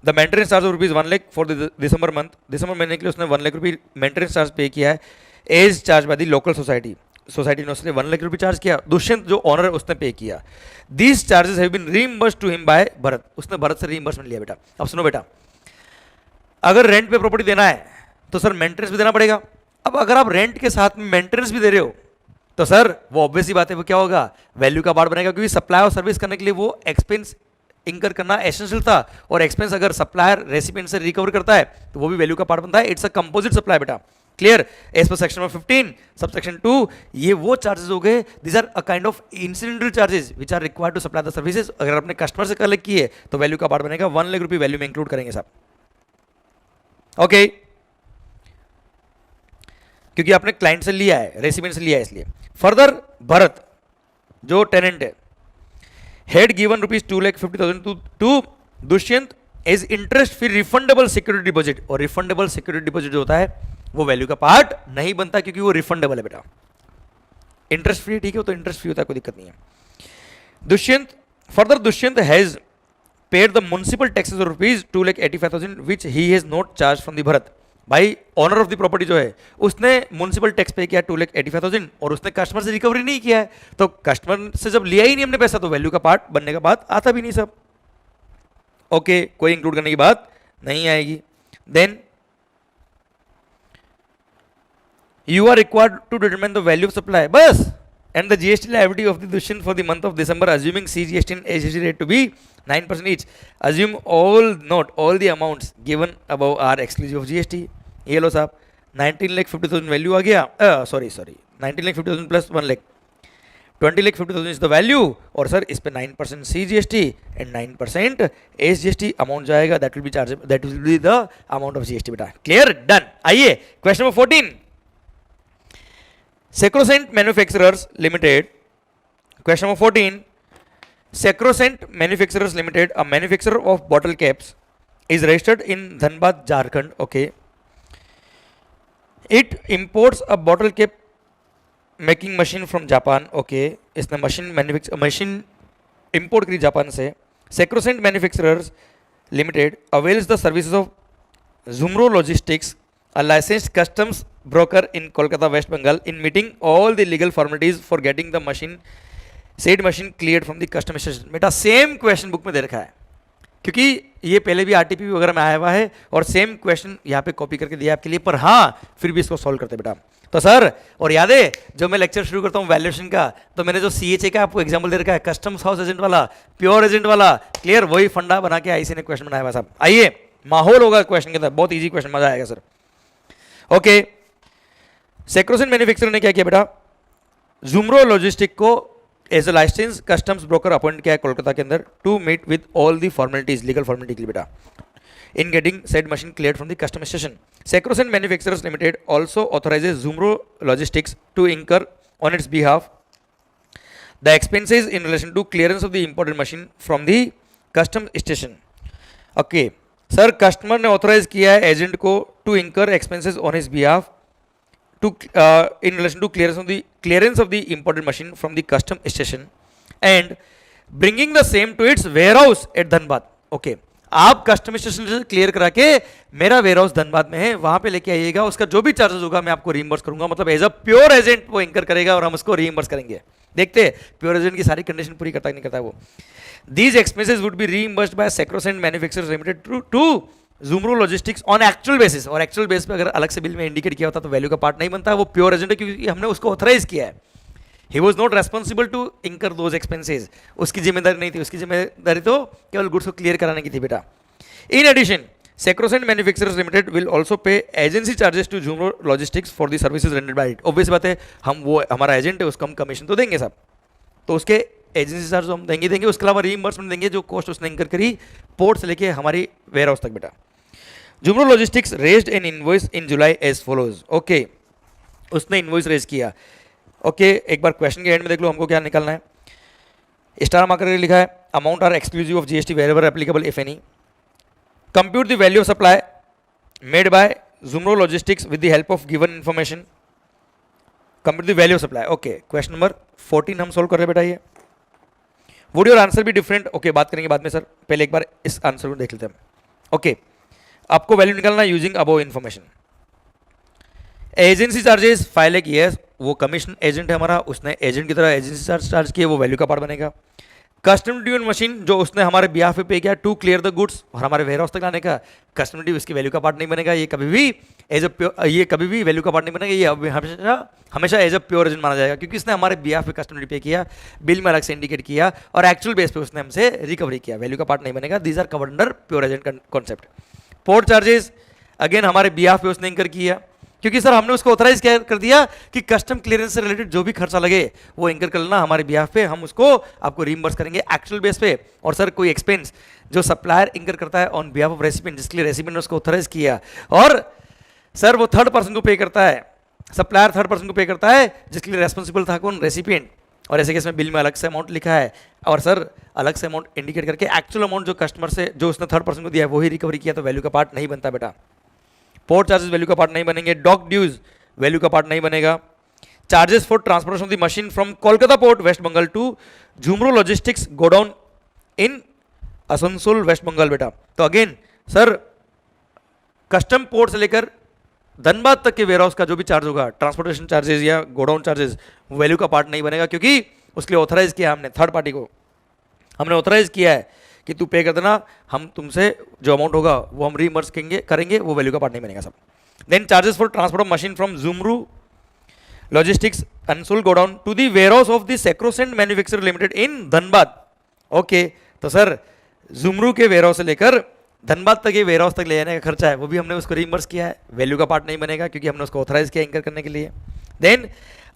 the maintenance charge of rupees 1 lakh for the December month। दिसंबर महीने के लिए उसने 1 लाख रुपये maintenance charge pay किया है as charge by the local society. Society ने उसने 1 लाख रुपये चार्ज किया, दुष्यंत जो ऑनर है उसने पे किया। These charges have been reimbursed to him by Bharat, उसने भरत से रीइंबर्समेंट लिया बेटा। अब सुनो बेटा, अगर रेंट पे प्रॉपर्टी देना है तो सर मेंटेनेंस भी देना पड़ेगा। अब अगर आप रेंट के साथ में मेंटेनेंस भी दे रहे हो तो सर वो ऑब्वियस ही बात है, वो क्या होगा, वैल्यू का पार्ट बनेगा, क्योंकि सप्लाई और सर्विस करने के लिए वो एक्सपेंस इंकर करना एसेंशियल था, और एक्सपेंस अगर सप्लायर रेसिपिएंट से रिकवर करता है तो वो भी वैल्यू का पार्ट बनता है. इट्स अ कंपोजिट सप्लाई बेटा. Clear? As per section number 15 subsection 2 ये वो चार्जेस हो गए, this are a kind of incidental charges which are required to supply the services. अगर अपने कस्टमर से कलेक्ट किए तो वैल्यू का पार्ट बनेगा. 1 लाख रुपये वैल्यू में इंक्लूड करेंगे साहब. ओके क्योंकि आपने क्लाइंट से लिया है, रेसिपिएंट से लिया है, इसलिए. फर्दर भरत जो टेनेंट है, had given ₹2,50,000 to Dushyant as interest free refundable security deposit. और रिफंडेबल सिक्योरिटी डिपॉजिट जो होता है वो वैल्यू का पार्ट नहीं बनता क्योंकि वो रिफंडेबल है बेटा. इंटरेस्ट फ्री ठीक है, तो इंटरेस्ट फ्री होता है, कोई दिक्कत नहीं है. Dushyant further Dushyant has paid the municipal taxes of ₹2,85,000 which he has not charge from the Bharat. भाई ऑनर ऑफ द प्रॉपर्टी जो है उसने म्युनिसिपल टैक्स पे किया 2,85,000 और उसने कस्टमर से रिकवरी नहीं किया है, तो कस्टमर से जब लिया ही नहीं हमने पैसा तो वैल्यू का पार्ट बनने का बात आता भी नहीं सब. ओके कोई इंक्लूड करने की बात नहीं आएगी. Then you are required to determine the value of supply bus and the GST liability of the Dushyant for the month of December, assuming CGST and SGST rate to be 9% each. Assume not all the amounts given above are exclusive of GST. ये लो साहब 19,50,000 value आ गया. Sorry 19,50,000 plus 1 lakh 20,50,000 is the value. और sir इस पे 9% CGST and 9% SGST amount जाएगा. That will be charge, that will be the amount of GST बेटा. Clear? Done. आइए question number 14. Sacrosanct Manufacturers Limited. Question number 14. Sacrosanct Manufacturers Limited, a manufacturer of bottle caps, is registered in Dhanbad, Jharkhand. Okay. It imports a bottle cap making machine from Japan. Okay. इसने machine import करी Japan से. Sacrosanct Manufacturers Limited avails the services of Zumro Logistics, a licensed customs broker in Kolkata, West Bengal, in meeting all the legal formalities for getting the said machine cleared from the customs station. बेटा same question book में दे रखा है क्योंकि ये पहले भी RTP वगैरह में आया हुआ है और सेम क्वेश्चन यहाँ पे कॉपी करके दिया आपके लिए, पर हाँ फिर भी इसको सॉल्व करते बेटा. तो सर और याद है जब मैं लेक्चर शुरू करता हूँ वैल्यूएशन का तो मैंने जो CHA का आपको एग्जाम्पल दे रखा है, कस्टम्स हाउस एजेंट वाला, प्योर एजेंट वाला. क्लियर? वही फंडा बना के आईसी ने क्वेश्चन बनाया हुआ साहब. आइए माहौल होगा क्वेश्चन के अंदर, बहुत ईजी क्वेश्चन, मजा आएगा सर. ओके Sacrosanct मैन्युफैक्चरर ने क्या किया बेटा, Zumro लॉजिस्टिक को as a licence customs broker appoint किया है कोलकाता के अंदर to meet with all the formalities, legal formality के लिए बेटा, in getting said machine cleared from the custom station. Sacrosanct manufacturers limited also authorises Zumro logistics to incur on its behalf the expenses in relation to clearance of the imported machine from the custom station. Okay sir customer ने authorise किया है agent को to इंकर expenses on his behalf to in relation to clearance of the imported machine from the custom station and bringing the same to its warehouse at Dhanbad. Okay, आप custom station से clear करा के मेरा ware house Dhanbad में है वहां पे लेके आइएगा, उसका जो भी चार्जेस होगा मैं आपको रीइंबर्स करूंगा. मतलब एज अ प्योर एजेंट वो इंकर करेगा और हम उसको रीइंबर्स करेंगे. देखते प्योर एजेंट की सारी कंडीशन पूरी करता नहीं करता वो. These expenses would be reimbursed by Sacrosanct Manufacturers Limited to Zumro Logistics on actual basis. और एक्चुअल बेस पे अगर अलग से बिल में इंडिकेट किया होता तो वैल्यू का पार्ट नहीं बनता, वो प्योर एजेंट है क्योंकि हमने उसको ऑथराइज किया है. He was not responsible to incur those expenses, उसकी जिम्मेदारी नहीं थी, उसकी जिम्मेदारी तो केवल गुड्स को क्लियर कराने की थी बेटा. In addition Sacrosanct Manufacturers Limited will also pay agency charges to Zumro Logistics for the services rendered by it. Obvious बात है हम वो हमारा एजेंट है उसको हम कमीशन तो देंगे साहब, तो उसके एजेंसी चार्ज हम देंगे. उसके अलावा रीइंबर्समेंट देंगे जो कॉस्ट उसने इंकर करी पोर्ट से लेके हमारी वेयर हाउस तक बेटा. Zumro Logistics raised an invoice in July as follows. Okay, उसने इन्वॉइस रेज किया. ओके एक बार क्वेश्चन के एंड में देख लो हमको क्या निकालना है. स्टार मार्कर के लिखा है amount are exclusive of GST wherever applicable if any. Compute the value of supply made by Zumro Logistics with the help of given information. Compute the value of supply. Okay question number 14 हम solve कर रहे हैं बेटा. ये would your answer भी different? Okay बात करेंगे बाद में सर, पहले एक बार इस आंसर को देख लेते हैं. ओके आपको वैल्यू निकालना using above information. Agency charges 5 lakh yes, वो कमीशन एजेंट है हमारा, उसने एजेंट की तरह एजेंसी चार्ज किए, वो वैल्यू का पार्ट बनेगा. कस्टम ड्यूटी मशीन जो उसने हमारे बिहाफ पे पे किया टू क्लियर द गुड्स और हमारे वेयर हाउस तक लाने का, कस्टम ड्यूटी उसकी वैल्यू का पार्ट नहीं बनेगा, ये कभी भी एज अ ये कभी भी वैल्यू का पार्ट नहीं बनेगा, ये हमेशा हमेशा एज अ प्योर एजेंट माना जाएगा, क्योंकि इसने हमारे बिहाफ पे कस्टमर रिपे किया, बिल में अलग से इंडिकेट किया और एक्चुअल बेस पे उसने हमसे रिकवरी किया, वैल्यू का पार्ट नहीं बनेगा। These are covered under pure agent concept. Port charges again हमारे बिहाफ पे उसने इंकर किया, क्योंकि सर हमने उसको ऑथराइज कर दिया कि कस्टम क्लियरेंस से रिलेटेड जो भी खर्चा लगे वो इंकर कर लेना हमारे बिहाफ पे, हम उसको आपको रीइंबर्स करेंगे एक्चुअल बेस पे। और सर कोई एक्सपेंस जो सप्लायर इंकर करता है ऑन बिहाफ ऑफ रेसिपिएंट, जिसके लिए रेसिपिएंट ने उसको ऑथराइज किया, और सर वो थर्ड पर्सन को पे करता है, सप्लायर थर्ड पर्सन को पे करता है, जिसके लिए रेस्पॉन्सिबल था कौन, रेसिपिएंट। और ऐसे केस में बिल में अलग से अमाउंट लिखा है, और सर अलग से अमाउंट इंडिकेट करके एक्चुअल अमाउंट जो कस्टमर से जो उसने थर्ड पर्सन को दिया है वही रिकवरी किया, तो वैल्यू का पार्ट नहीं बनता बेटा। पोर्ट चार्जेस वैल्यू का पार्ट नहीं बनेंगे। डॉक ड्यूज वैल्यू का पार्ट नहीं बनेगा। Charges for transportation of the machine from Kolkata port West Bengal to Zumro logistics godown in Asansol West Bengal बेटा। तो अगेन सर कस्टम पोर्ट से लेकर धनबाद तक के वेयरहाउस का जो भी चार्ज होगा, ट्रांसपोर्टेशन चार्जेस या गोडाउन चार्जेस, वैल्यू का पार्ट नहीं बनेगा, क्योंकि उसके लिए ऑथराइज किया हमने, थर्ड पार्टी को हमने ऑथराइज किया है कि तू पे कर देना, हम तुमसे जो अमाउंट होगा वो हम रीइंबर्स करेंगे, वो वैल्यू का पार्ट नहीं बनेगा सब। Then charges for transport of machine from Jhumru logistics अनसोल godown to the warehouse of the sacrosanct manufacture limited in Dhanbad. Okay, तो सर झुमरू के वेयरहाउस से लेकर धनबाद तक ये वेयरहाउस तक ले जाने का खर्चा है, वो भी हमने उसको रीइंबर्स किया है, वैल्यू का पार्ट नहीं बनेगा, क्योंकि हमने उसको ऑथराइज किया इंकर करने के लिए। Then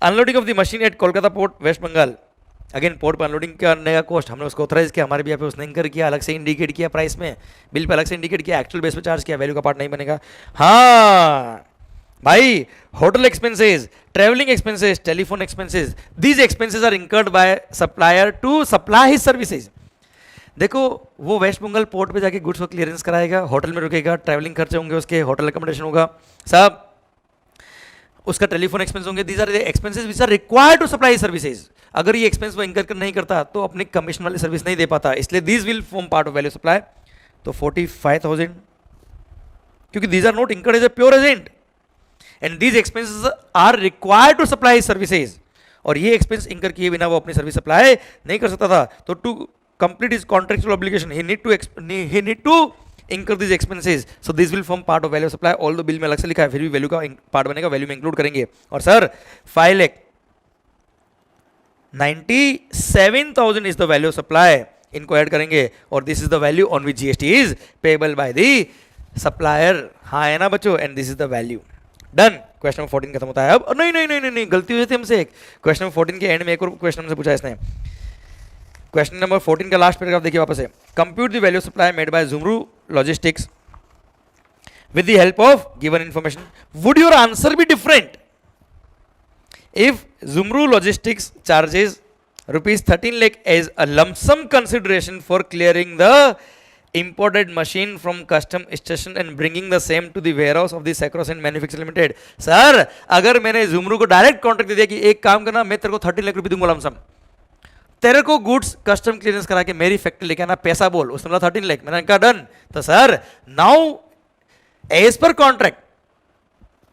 unloading of the machine at Kolkata port West Bengal, again port पर अनलोडिंग करने का कॉस्ट हमने उसको ऑथराइज किया, हमारे भी यहाँ पे उसने इंकर किया, अलग से इंडिकेट किया प्राइस में, बिल पे अलग से इंडिकेट किया, एक्चुअल बेस पे चार्ज किया, वैल्यू का पार्ट नहीं बनेगा। हाँ भाई, hotel expenses, travelling expenses, telephone expenses, these expenses are incurred by supplier to supply his services. देखो वो वेस्ट बंगाल पोर्ट पे जाके गुड्स को क्लियरेंस कराएगा, होटल में रुकेगा, ट्रैवलिंग खर्चे होंगे उसके, होटल अकोमोडेशन होगा सब, उसका टेलीफोन एक्सपेंस होंगे, these are expenses which are required to supply services. अगर ये एक्सपेंस वो इंकर नहीं करता तो अपनी कमीशन वाली सर्विस नहीं दे पाता, इसलिए these will form part of value supply. तो 45,000, क्योंकि these are not incurred as a pure agent and these expenses are required to supply services, और ये एक्सपेंस इंकर किए बिना वो अपनी सर्विस सप्लाई नहीं कर सकता था। तो to complete his contractual obligation he need to incur these expenses, so this will form part of value of supply, although bill में अलग से लिखा है फिर भी वैल्यू का पार्ट बनेगा, वैल्यू में इंक्लूड करेंगे। और sir 5,97,000 is the value of supply, इनको ऐड करेंगे, और this is the value on which GST is payable by the supplier. हाँ है ना बच्चों, and this is the value. Done, question number 14 खत्म होता है। अब नहीं, गलती हुई थी हमसे, क्वेश्चन नंबर 14 के एंड में एक और क्वेश्चन हमसे पूछा इसने। क्वेश्चन नंबर 14 का लास्ट पैराग्राफ देखिए वापस से। Compute the value supply made by Jhumru logistics with the help of given information. Would your answer be different if Jhumru logistics charges ₹13 lakh as a lump sum consideration for clearing the imported machine from custom station and bringing the same to the warehouse of the Sacrosanct Manufacturing Limited? Sir अगर मैंने झुमरू को direct contract दे दिया कि एक काम करना, मैं तेरे को 13 लाख रुपए दूंगा लमसम, तेरे को गुड्स कस्टम क्लियरेंस करा के मेरी फैक्ट्री लेके आना, पैसा बोल, उसने बोला 13 लाख, मैंने कहा डन। तो sir now as per contract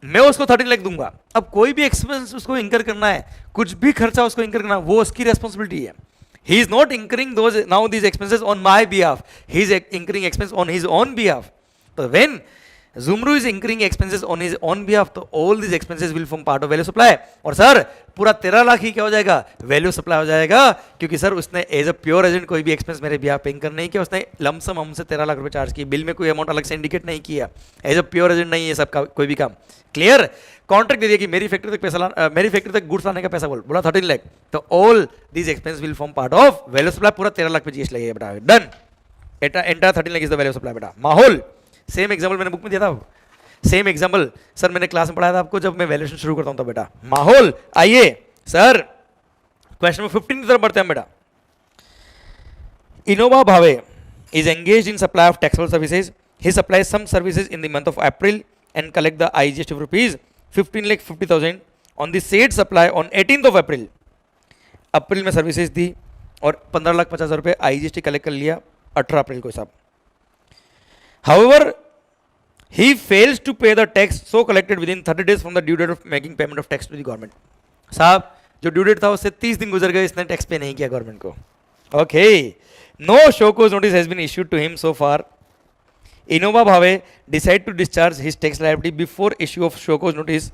मैं उसको 13 लाख दूंगा। अब कोई भी एक्सपेंस उसको इंकर करना है, कुछ भी खर्चा उसको इंकर करना, वो उसकी रेस्पॉन्सिबिलिटी है। He is not incurring these expenses on my behalf. He is incurring expense on his own behalf. So when Zumru is incurring expenses on his own behalf, तो all these expenses will form part of value supply. और sir पूरा 13 लाख ही क्या हो जाएगा, value supply हो जाएगा, क्योंकि sir उसने एज अ प्योर एजेंट कोई भी एक्सपेंस मेरे बिहाफ पे इंकर नहीं किया, उसने लमसम हमसे 13 लाख रुपए चार्ज किए, बिल में कोई अमाउंट अलग से इंडिकेट नहीं किया, एज अ प्योर एजेंट नहीं है सब का कोई भी काम। क्लियर, कॉन्ट्रैक्ट दे दिया कि मेरी फैक्ट्री तक पैसा मेरी फैक्ट्री तक गुड्स लाने का पैसा बोला 13 लाख, तो all these expense will form part of value supply, पूरा 13 लाख पे जीएसटी लगेगा बेटा। Done, entire 13 lakh is the value supply बेटा। माहौल सेम एग्जांपल मैंने बुक में दिया था, सेम एग्जांपल सर मैंने क्लास में पढ़ाया था आपको जब मैं वैल्यूएशन शुरू करता हूं, तो बेटा माहौल। आइए सर क्वेश्चन नंबर 15 की तरफ बढ़ते हैं बेटा। Innova Bhave is engaged in supply of taxable services. He supplies some services in the month of April and collect the IGST of rupees 15,50,000 on the said supply on 18th of April. अप्रैल में services दी और 15,50,000 रुपये IGST collect कर लिया 18 अप्रैल को साहब। However, he fails to pay the tax so collected within 30 days from the due date of making payment of tax to the government. साहब जो due date था उससे 30 दिन गुजर गए, इसने टैक्स पे नहीं किया गवर्नमेंट को। Okay, no show cause notice has been issued to him so far Innova Bhave decide to discharge his tax liability before issue of show cause notice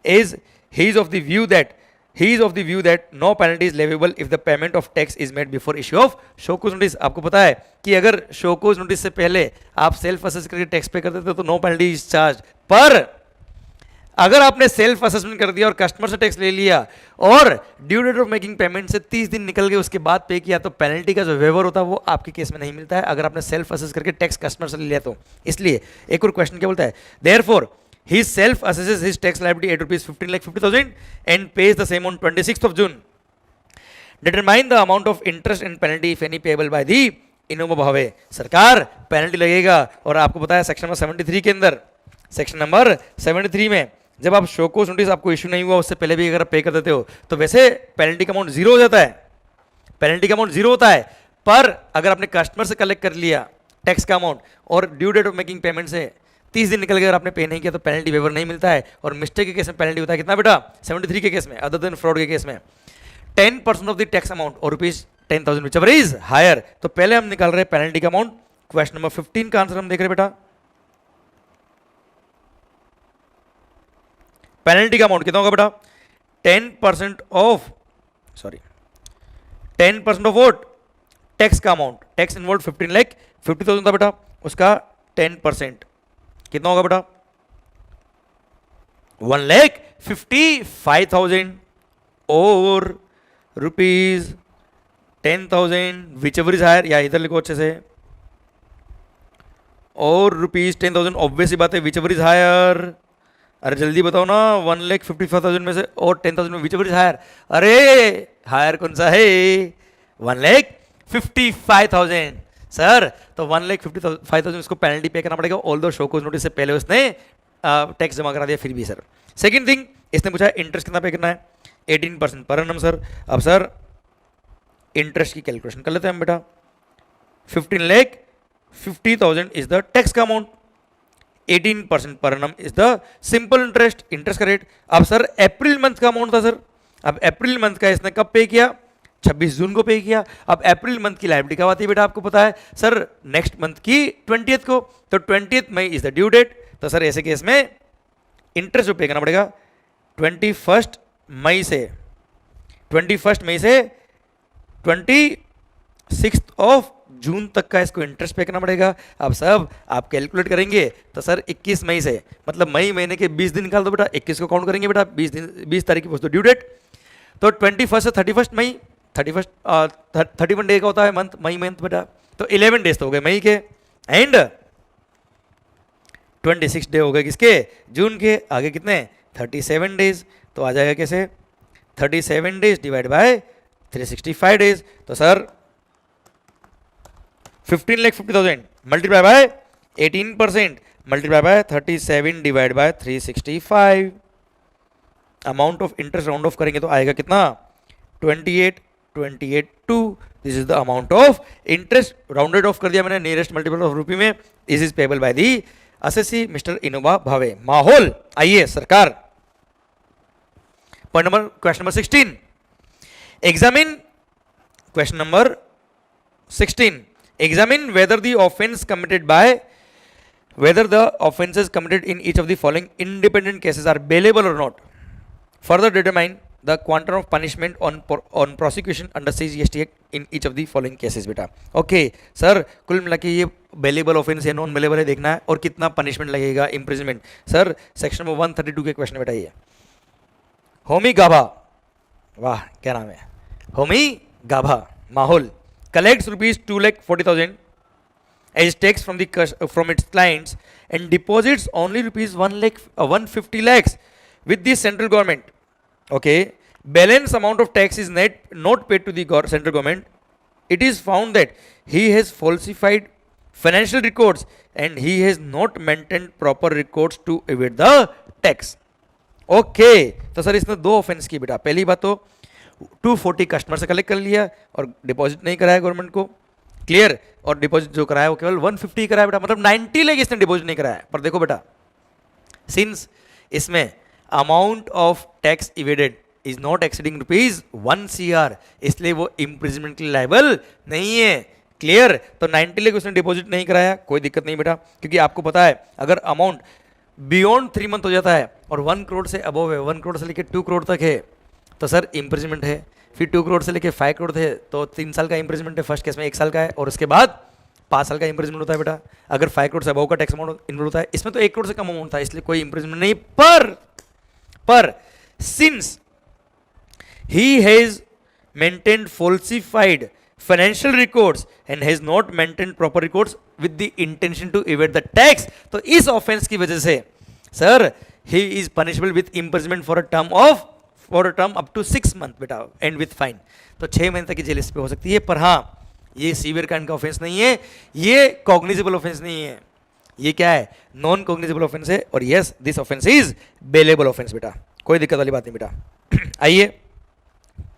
is he is of the view that no penalty is leviable if the payment of tax is made before issue of show cause notice. आपको पता है कि अगर show cause notice से पहले आप self assess करके tax पे करते थे तो नो पेनल्टी इज चार्ज, पर अगर आपने सेल्फ असेसमेंट कर दिया और कस्टमर से टैक्स ले लिया और due date of making payment से 30 दिन निकल गए उसके बाद पे किया तो पेनल्टी का जो वेवर होता है वो आपके केस में नहीं मिलता है अगर आपने सेल्फ असेस करके टैक्स कस्टमर से ले लिया तो. इसलिए एक और क्वेश्चन क्या बोलता है, therefore he self assesses his tax liability at ₹15,50,000 and pays the same on 26th of June. Determine the amount of interest and penalty if any payable by the Innova Bhave. सरकार पेनल्टी लगेगा और आपको पता है section number 73 के अंदर, section number 73 में जब आप शो कोज नोटिस आपको इशू नहीं हुआ उससे पहले भी अगर आप पे कर देते हो तो वैसे पेनल्टी का अमाउंट जीरो हो जाता है, पेनल्टी का अमाउंट जीरो होता है. पर अगर आपने कस्टमर से कलेक्ट कर लिया टैक्स का अमाउंट और due date of making payment से 30 दिन निकल गए और आपने पे नहीं किया तो पेनल्टी वेवर नहीं मिलता है. और मिस्टेक के केस में पेनल्टी होता है कितना बेटा, 73 के केस में, अदर देन फ्रॉड के केस में 10% ऑफ द टैक्स अमाउंट और ₹10,000 whichever इज हायर. तो पहले हम निकाल रहे हैं पेनल्टी का अमाउंट. क्वेश्चन नंबर 15 का आंसर हम देख रहे हैं बेटा. पेनल्टी का अमाउंट कितना होगा बेटा, 10% ऑफ वोट टैक्स का अमाउंट. टैक्स इन्वॉल्व 15,50,000 था बेटा, उसका 10% कितना होगा बेटा, 1,55,000 और ₹10,000 विच एवर इज हायर. या इधर लिखो अच्छे से, और ₹10,000 ऑब्वियस ही बात है विच एवर इज हायर. अरे जल्दी बताओ ना, 1,55,000 में से और 10,000 में विच एवर इज हायर. अरे हायर कौन सा है, 1,55,000 सर. तो 1,55,000 उसको पेनल्टी पे करना पड़ेगा ऑल दो शो कोज नोटिस से पहले उसने टैक्स जमा करा दिया फिर भी सर. सेकंड थिंग इसने पूछा इंटरेस्ट कितना पे करना है, 18% पर एनम सर. अब सर इंटरेस्ट की कैलकुलेशन कर लेते हैं हम बेटा. 15,50,000 इज द टैक्स का amount, 18% per annum is the simple interest, interest का रेट. अब सर अप्रैल मंथ का अमाउंट था सर. अब अप्रैल मंथ का इसने कब पे किया, 26 जून को पे किया. अब अप्रैल मंथ की लायबिलिटी कब आती है बेटा, आपको पता है सर नेक्स्ट मंथ की 20th को. तो 20th May is the due date. तो सर ऐसे केस में इंटरेस्ट जो पे करना पड़ेगा 21 मई से 26 ऑफ जून तक का इसको इंटरेस्ट पे करना पड़ेगा. अब सब आप कैलकुलेट करेंगे तो सर 21 मई से, मतलब मई महीने के 20 दिन निकाल दो बेटा, 21 को काउंट करेंगे बेटा, 20 तारीख की ड्यू डेट. तो 21 से 31 मई, 31 डे का होता है मंथ, मई मंथ बेटा. तो 11 डेज तो हो गए मई के, एंड 26 डे हो गए किसके, जून के. आगे कितने, 37 डेज. तो आ जाएगा कैसे, 37 डेज डिवाइड बाय 365 डेज. तो sir 15,50,000 multiply by 18% multiply by 37 divide by 365. Amount of interest round of करेंगे तो आएगा कितना, 28,2. This is the amount of interest rounded off कर दिया मैंने नियरेस्ट मल्टीपल ऑफ रुपी में. This is payable by the assessee mister Innova भावे. माहौल. आइए सरकार, point number question number 16. Examine question number 16. Examine whether the offenses committed in each of the following independent cases are bailable or not. Further determine the quantum of punishment on prosecution under CGST Act in each of the following cases बेटा. Okay sir, कुल मिला के ये bailable offence है non bailable है देखना है, और कितना पनिशमेंट लगेगा, इम्प्रिजनमेंट. सर सेक्शन नंबर 132 के क्वेश्चन बेटा. ये होमी गाभा, वाह क्या नाम है, होमी गाभा, माहौल, collects ₹2,40,000 as tax from its clients and deposits only ₹150 lakhs with the central government. Okay, balance amount of tax is not paid to the central government. It is found that he has falsified financial records and he has not maintained proper records to evade the tax. Okay, तो sir इसने दो offence की बेटा. पहली बात तो 240 customer से collect कर लिया और डिपॉजिट नहीं कराया गवर्नमेंट को, क्लियर. और डिपॉजिट जो कराया वो केवल 150 कराया बेटा, मतलब 90 लाख इसने डिपॉजिट नहीं कराया. पर देखो बेटा, सिंस इसमें amount of tax evaded is not exceeding ₹1 CR, इसलिए वो इम्प्रिजनमेंट के लिए लायबल नहीं है. क्लियर। तो 90 लाख उसने डिपॉजिट नहीं कराया, कोई दिक्कत नहीं बेटा, क्योंकि आपको पता है अगर अमाउंट बियॉन्ड 3 मंथ हो जाता है और 1 करोड़ से अबव है, 1 करोड़ से लेकर 2 करोड़ तक है, तो सर इम्प्रिजमेंट है। फिर 2 करोड़ से लेकर 5 करोड़ थे तो 3 साल का इम्प्रिजमेंट है, फर्स्ट केस में 1 साल का है, और उसके बाद 5 साल का इम्प्रिजमेंट होता है बेटा। अगर 5 करोड़ से अबव का टैक्स अमाउंट इन्वॉल्व होता है, इसमें तो 1 करोड़ से कम अमाउंट था, इसलिए कोई इम्प्रिजमेंट नहीं। पर since he has maintained falsified financial records and has not maintained proper records with the intention to evade the tax, तो इस ऑफेंस की वजह से sir he is punishable with imprisonment for a term up to 6 month बेटा and with fine। तो 6 महीने तक की जेल इस पे हो सकती है। पर हाँ, ये सीवियर काइंड का ऑफेंस नहीं है, ये कॉग्निजेबल ऑफेंस नहीं है, ये क्या है, नॉन कॉग्निजेबल ऑफेंस है। और yes, this offence is bailable offence बेटा, कोई दिक्कत वाली बात नहीं बेटा। आइए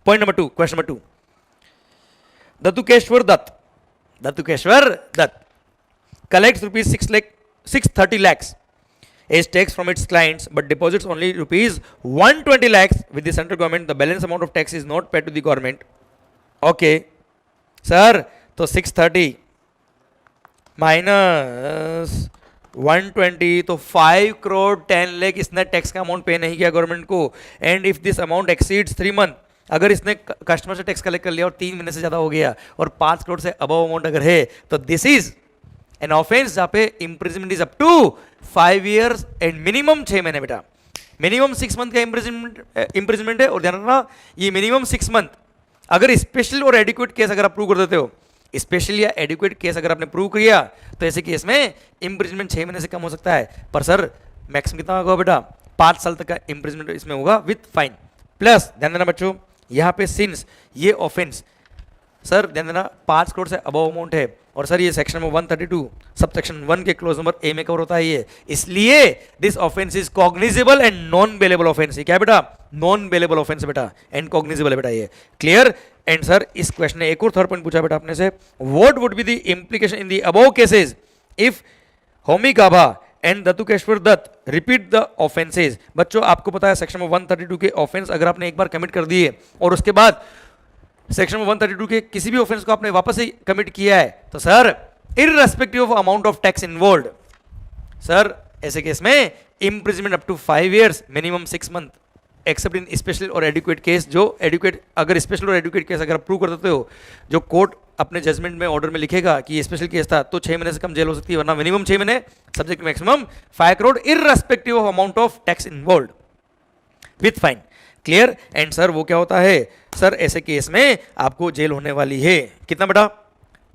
point number 2, question number 2। Dattukeshwar Dutt collects rupees 630 lakhs as tax from its clients but deposits only rupees 120 lakhs with the central government. The balance amount of tax is not paid to the government. Okay sir, तो 630 minus 120 तो 5 करोड़ 10 लाख इसने tax का amount पे नहीं किया government को। And if this amount exceeds 3 month, अगर इसने कस्टमर से टैक्स कलेक्ट कर लिया और 3 महीने से ज़्यादा हो गया और 5 करोड़ से अबव अमाउंट अगर है, तो दिस इज एन ऑफेंस जहाँ पे imprisonment is up to 5 years and minimum 6 महीने बेटा। मिनिमम 6 मंथ का इम्प्रिजमेंट है, और ध्यान रखना ये मिनिमम 6 मंथ। अगर स्पेशल और एडिक्वेट केस अगर आप प्रूव कर देते हो, स्पेशल या एडिक्वेट केस अगर आपने प्रूव किया, तो ऐसे केस में इम्प्रिजमेंट 6 महीने से कम हो सकता है। पर सर मैक्सिमम कितना होगा बेटा, 5 साल तक का इम्प्रिजमेंट इसमें होगा विथ फाइन। प्लस ध्यान देना बच्चों, यहाँ पे सिंस ये ऑफेंस सर ध्यान देना 5 करोड़ से अबव अमाउंट है, और सर ये सेक्शन नंबर 132 सब सेक्शन 1 के क्लोज नंबर ए में कवर होता है ये, इसलिए this offence is cognizable and non bailable offence. क्या है बेटा, नॉन बेलेबल ऑफेंस बेटा एंड कॉग्निजेबल है बेटा ये, क्लियर। एंड सर इस क्वेश्चन ने एक और थर्ड पॉइंट पूछा बेटा अपने से, what would be the implication in the above cases if Homi Gabha and Dattukeshwar Dutt repeat the offences. बच्चों आपको पता है सेक्शन 132 के ऑफेंस अगर आपने एक बार कमिट कर दिए और उसके बाद सेक्शन 132 के किसी भी ऑफेंस को आपने वापस से कमिट किया है, तो sir irrespective of amount of tax involved, sir ऐसे केस में imprisonment up to 5 years minimum 6 month except in special और एडिक्वेट केस। जो एडिक्वेट अगर स्पेशल और एडिक्वेट केस अगर आप प्रूव कर देते हो, जो कोर्ट अपने जजमेंट में ऑर्डर में लिखेगा कि ये स्पेशल केस था, तो 6 महीने से कम जेल हो सकती है, वरना मिनिमम 6 महीने subject maximum 5 crore irrespective of amount of tax involved with fine, clear. And sir वो क्या होता है, सर ऐसे केस में आपको जेल होने वाली है कितना बेटा,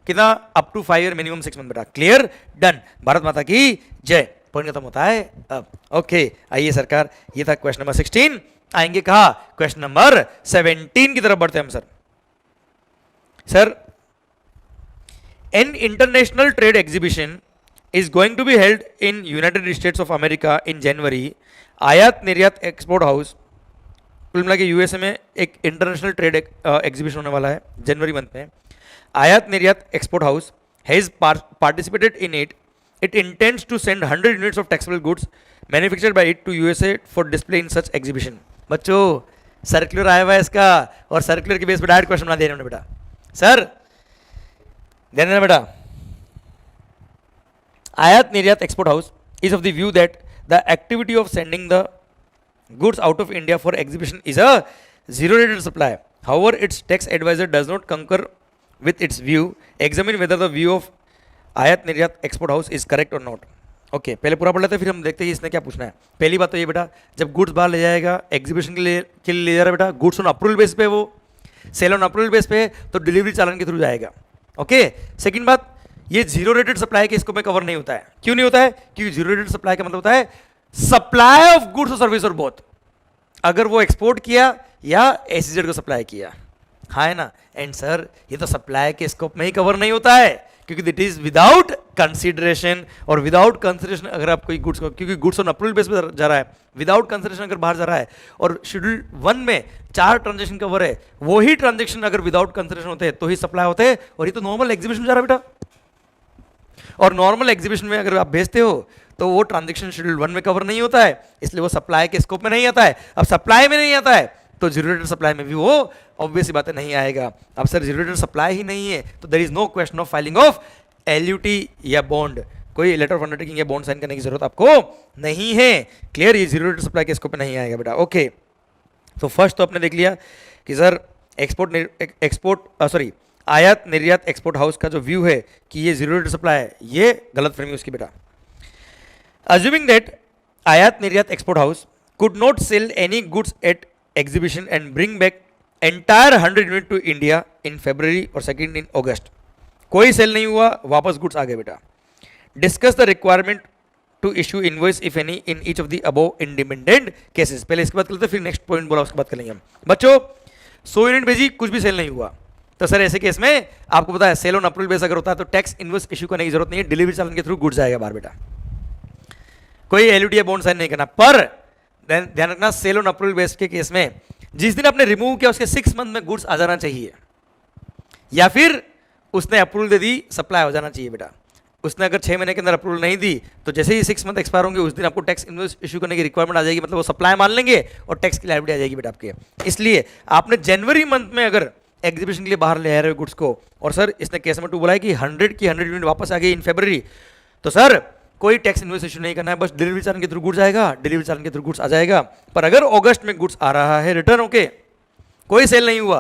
कितना, up to 5 year minimum 6 month बेटा, क्लियर डन। भारत माता की जय। पॉइंट खत्म होता है अब। ओके आइए सरकार, ये था क्वेश्चन नंबर 16। आएंगे कहा, क्वेश्चन नंबर 17 की तरफ बढ़ते हैं हम sir an international trade exhibition is going to be held in United States of America in January. आयात निर्यात एक्सपोर्ट हाउस, कुल मिला के यूएसए में एक इंटरनेशनल ट्रेड एग्जीबिशन होने वाला है जनवरी मंथ में। Aayat Niryat export house has participated in it. It intends to send 100 units of taxable goods manufactured by it to USA for display in such exhibition. बच्चों सर्कुलर आया हुआ है इसका, और सर्कुलर के बेस पर डायरेक्ट क्वेश्चन बना दे रहे हैं बेटा। सर ध्यान देना बेटा, आयात निर्यात export house is of the view that the activity of sending the goods out of India for exhibition is a zero rated supply. However, its tax advisor does not concur with its view. Examine whether the view of आयात निर्यात export house is correct or not. Okay पहले पूरा पढ़ लेते हैं, फिर हम देखते हैं इसने क्या पूछना है। पहली बात तो ये बेटा, जब गुड्स बाहर ले जाएगा एग्जीबिशन के लिए ले जा रहा है बेटा, गुड्स ऑन अप्रूवल बेस पे, वो सेल ऑन अप्रूवल बेस पे, तो डिलीवरी चालान के थ्रू जाएगा। ओके सेकंड बात, ये जीरो रेटेड सप्लाई के इसको में कवर नहीं होता है। क्यों नहीं होता है, क्योंकि जीरो रेटेड सप्लाई का मतलब होता है सप्लाई ऑफ गुड्स और सर्विस और बोथ, अगर वो एक्सपोर्ट किया या एसईजेड को सप्लाई किया, हाँ है ना। एंड सर ये तो सप्लाई के स्कोप में ही कवर नहीं होता है, क्योंकि दिट इज विदाउट कंसीडरेशन, और विदाउट कंसीडरेशन अगर आप कोई गुड्स को, क्योंकि गुड्स ऑन अप्रूवल बेस पे जा रहा है, विदाउट कंसीडरेशन अगर बाहर जा रहा है, और शेड्यूल 1 में 4 ट्रांजेक्शन कवर है, वही ट्रांजेक्शन अगर विदाउट कंसीडरेशन होते हैं तो ही सप्लाई होते हैं। और ये तो नॉर्मल एग्जीबिशन जा रहा है बेटा, और नॉर्मल एग्जीबिशन में अगर आप भेजते हो तो वो ट्रांजैक्शन शेड्यूल 1 में कवर नहीं होता है, इसलिए वो सप्लाई के स्कोप में नहीं आता है। अब सप्लाई में नहीं आता है तो जीरो रेट सप्लाई में भी वो ऑब्वियस बात है नहीं आएगा। अब सर जीरो रेट सप्लाई ही नहीं है तो there is no question of filing of LUT या बॉन्ड, कोई लेटर ऑफ अंडरटेकिंग या बॉन्ड साइन करने की जरूरत आपको नहीं है। क्लियर, ये जीरो रेट सप्लाई के स्कोप में नहीं आएगा बेटा। ओके, तो फर्स्ट तो आपने देख लिया कि सर आयात निर्यात एक्सपोर्ट हाउस का जो व्यू है कि ये जीरो रेट सप्लाई है, ये गलत फहमी उसकी बेटा। अज्यूमिंग दैट आयात Niryat export house could not sell any goods at exhibition and bring back entire 100 unit to India in February or second in August, कोई सेल नहीं हुआ, वापस गुड्स आ गए बेटा। Discuss the requirement to issue invoice if any in each of the above independent cases. पहले इसके बात कर लेते हैं, फिर नेक्स्ट पॉइंट बोला उसके बाद करेंगे हम। बच्चों 100 यूनिट भेजी, कुछ भी सेल नहीं हुआ, तो सर ऐसे केस में आपको पता है सेल ऑन अप्रूवल बेस अगर होता है तो टैक्स इनवॉइस इशू करने की जरूरत नहीं है, डिलीवरी चालन के थ्रू गुड्स आएगा बाहर बेटा, कोई एलयूटी या बॉन्ड साइन नहीं करना। पर ध्यान रखना सेल ऑन अप्रूवल बेस के केस में जिस दिन आपने रिमूव किया उसके 6 मंथ में गुड्स आ जाना चाहिए, या फिर उसने अप्रूवल दे दी सप्लाई हो जाना चाहिए बेटा। उसने अगर 6 महीने के अंदर अप्रूवल नहीं दी तो जैसे ही 6 मंथ एक्सपायर होंगे उस दिन आपको टैक्स इनवॉइस इशू करने की रिक्वायरमेंट आ जाएगी, मतलब वो सप्लाई मान लेंगे और टैक्स की लायबिलिटी आ जाएगी बेटा आपके। इसलिए आपने जनवरी मंथ में अगर एग्जीबिशन के लिए बाहर ले आ रहे हो गुड्स को, और सर इसने केस नंबर 2 बोला है कि 100 की 100 यूनिट वापस आ गई इन फरवरी, तो सर कोई टैक्स इनवॉइस इशू नहीं करना है, बस डिलीवरी चालन के थ्रू गुड्स आएगा, डिलीवरी चालन के थ्रू गुड्स आ जाएगा। पर अगर अगस्त में गुड्स आ रहा है रिटर्न होके, कोई सेल नहीं हुआ,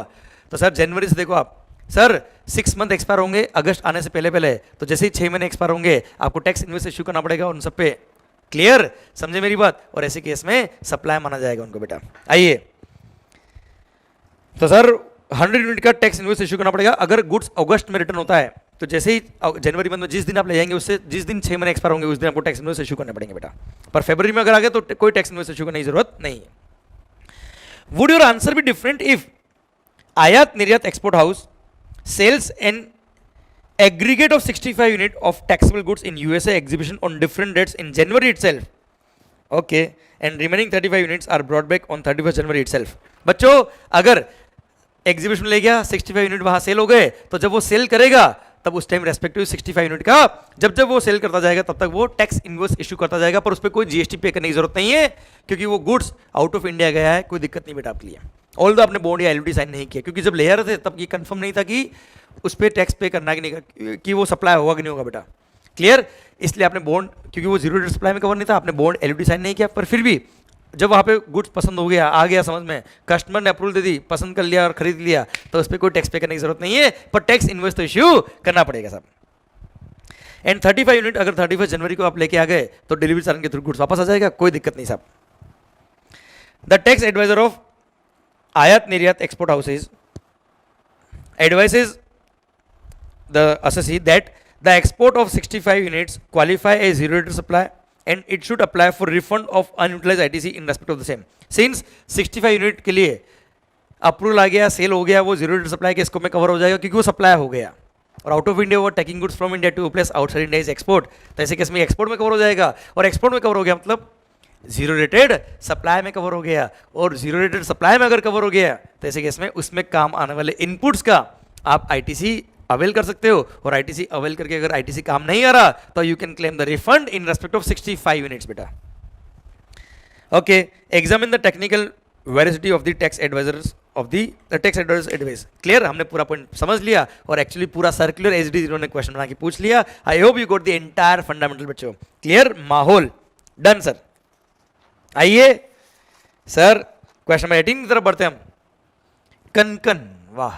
तो सर जनवरी से देखो आप, सर 6 मंथ एक्सपायर होंगे अगस्त आने से पहले पहले, तो जैसे ही 6 महीने एक्सपायर होंगे आपको टैक्स इनवॉइस इशू करना पड़ेगा उन सब पे। क्लियर, समझे मेरी बात? और ऐसे केस में सप्लाई माना जाएगा उनको बेटा। आइए, तो सर 100 यूनिट का टैक्स इनवॉइस इशू करना पड़ेगा अगर गुड्स अगस्त में रिटर्न होता है, तो जैसे ही जनवरी मंथ में जिस दिन आप ले जाएंगे उससे जिस दिन 6 महीने एक्सपायर होंगे उस दिन आपको टैक्स इनवॉइस इशू करने पड़ेंगे बेटा। पर फरवरी में अगर आ गए तो कोई टैक्स इनवॉइस इशू करने की जरूरत नहीं है। Would your answer be different if Aayat Niryat export house sells an aggregate of 65 unit of taxable goods in USA exhibition on different dates in January itself, okay, and remaining 35 units are brought back on 31st January itself। बच्चों अगर exhibition ले गया 65 unit वहां cell हो गए, तो जब वो सेल करेगा तब उस टाइम रेस्पेक्टिव 65 यूनिट का जब वो सेल करता जाएगा तब तक वो टैक्स इनवॉइस इशू करता जाएगा, पर उस पर कोई जीएसटी पे करने की जरूरत नहीं है क्योंकि वो गुड्स आउट ऑफ इंडिया गया है, कोई दिक्कत नहीं बेटा आपके लिए। ऑल दो आपने बॉन्ड या एलयूटी साइन नहीं किया क्योंकि जब ले आ रहे थे तब ये कंफर्म नहीं था कि उस पर टैक्स पे करना कि नहीं, कि वो सप्लाई होगा कि नहीं होगा बेटा। क्लियर, इसलिए आपने बॉन्ड, क्योंकि वो जीरो रेट सप्लाई में कवर नहीं था, आपने बॉन्ड एलयूटी साइन नहीं किया। पर फिर भी जब वहाँ पे गुड्स पसंद हो गया, आ गया समझ में, कस्टमर ने अप्रूवल दे दी, पसंद कर लिया और खरीद लिया, तो उस पर कोई टैक्स पे करने की जरूरत नहीं है, पर टैक्स इनवॉइस तो इश्यू करना पड़ेगा सब। एंड 35 यूनिट अगर 31 जनवरी को आप लेके आ गए तो डिलीवरी चालन के थ्रू गुड्स वापस आ जाएगा, कोई दिक्कत नहीं साहब। द टैक्स एडवाइजर ऑफ आयात Niryat export houses advises the assessee that the export of 65 units qualify as zero rate supply and it should apply for refund of unutilized ITC in respect of the same। Since 65 unit के लिए approval आ गया, sale हो गया, वो zero rate supply के scope में cover हो जाएगा क्योंकि वो सप्लाई हो गया, और आउट ऑफ इंडिया वो taking goods from India to place outside India is export, तो ऐसे केस में एक्सपोर्ट में कवर हो जाएगा, और एक्सपोर्ट में कवर हो गया मतलब जीरो रेटेड सप्लाई में कवर हो गया, और जीरो रेटेड सप्लाई में अगर कवर हो गया तो ऐसे केस में उसमें काम आने वाले इनपुट्स का आप आईटीसी अवेल कर सकते हो, और आईटीसी अवेल करके अगर आईटीसी काम नहीं आ रहा तो you can claim the refund in respect of 65 units बेटा। Okay, examine the technical veracity of the tax advisers of the tax advisers advice. Clear, हमने पूरा पॉइंट समझ लिया और एक्चुअली पूरा सर्कुलर एचडी ने क्वेश्चन बना के पूछ लिया। I hope you got the entire fundamental बच्चों। क्लियर, माहौल डन सर। आइए सर क्वेश्चन नंबर 18 की तरफ बढ़ते हैं हम। कनकन, वाह,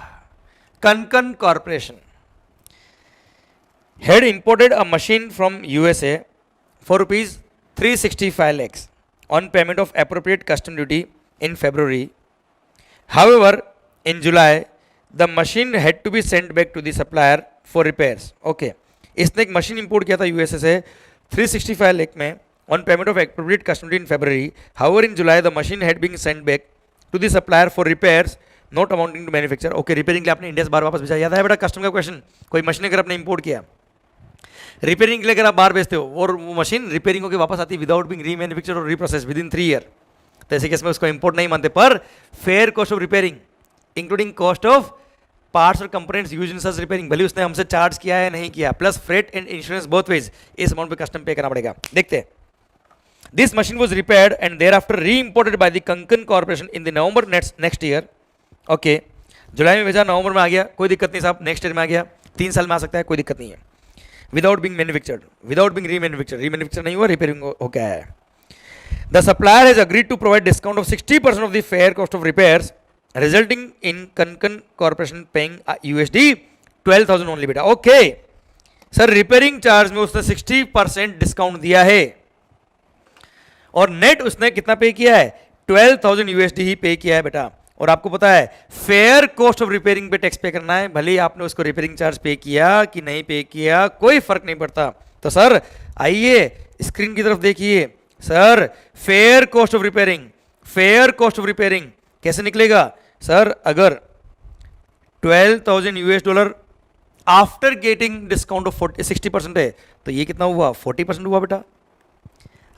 कनकन corporation had imported a machine from USA for rupees 365 lakhs on payment of appropriate custom duty in February. However, in July, the machine had to be sent back to the supplier for repairs. Okay, इसने एक machine import किया था USA से 365 लाख में on payment of appropriate custom duty in February. However, in July, the machine had been sent back to the supplier for repairs not amounting to manufacture. Okay, repairing के लिए आपने India से बाहर वापस भेजा। याद है बेटा कस्टम का क्वेश्चन? कोई मशीन अगर आपने इंपोर्ट किया, रिपेयरिंग के लिए अगर आप बाहर भेजते हो और वो मशीन रिपेयरिंग होकर वापस आती है विदाउट बिंग रीमैन्युफैक्चर और रीप्रोसेस विद इन 3 ईयर, तो ऐसे केस में उसको इंपोर्ट नहीं मानते, पर fair cost of repairing including cost of parts और components used in such repairing, भले उसने हमसे चार्ज किया है नहीं किया, plus freight and insurance both ways, इस अमाउंट पे कस्टम पे करना पड़ेगा। देखते हैं This machine was repaired and thereafter re-imported by the Kankan Corporation in the November next year. Okay. जुलाई में भेजा, नवंबर में आ गया, कोई दिक्कत नहीं साहब, नेक्स्ट ईयर में आ गया, 3 साल में आ सकता है, कोई दिक्कत नहीं है. Without being manufactured, without being remanufacture नहीं हुआ, रिपेयरिंग हो क्या है. The supplier has agreed to provide discount of 60% of the fair cost of repairs resulting in Konkan corporation paying USD 12,000 only. बेटा ओके सर, रिपेयरिंग चार्ज में उसने 60% discount दिया है और नेट उसने कितना पे किया है, 12,000 USD ही पे किया है बेटा. और आपको पता है फेयर कॉस्ट ऑफ रिपेयरिंग पे टैक्स पे करना है, भले ही आपने उसको रिपेयरिंग चार्ज पे किया कि नहीं पे किया, कोई फर्क नहीं पड़ता. तो सर आइए स्क्रीन की तरफ देखिए. Sir fair cost of repairing कैसे निकलेगा सर, अगर 12,000 $US after getting discount of 60% है तो ये कितना हुआ, 40% हुआ बेटा.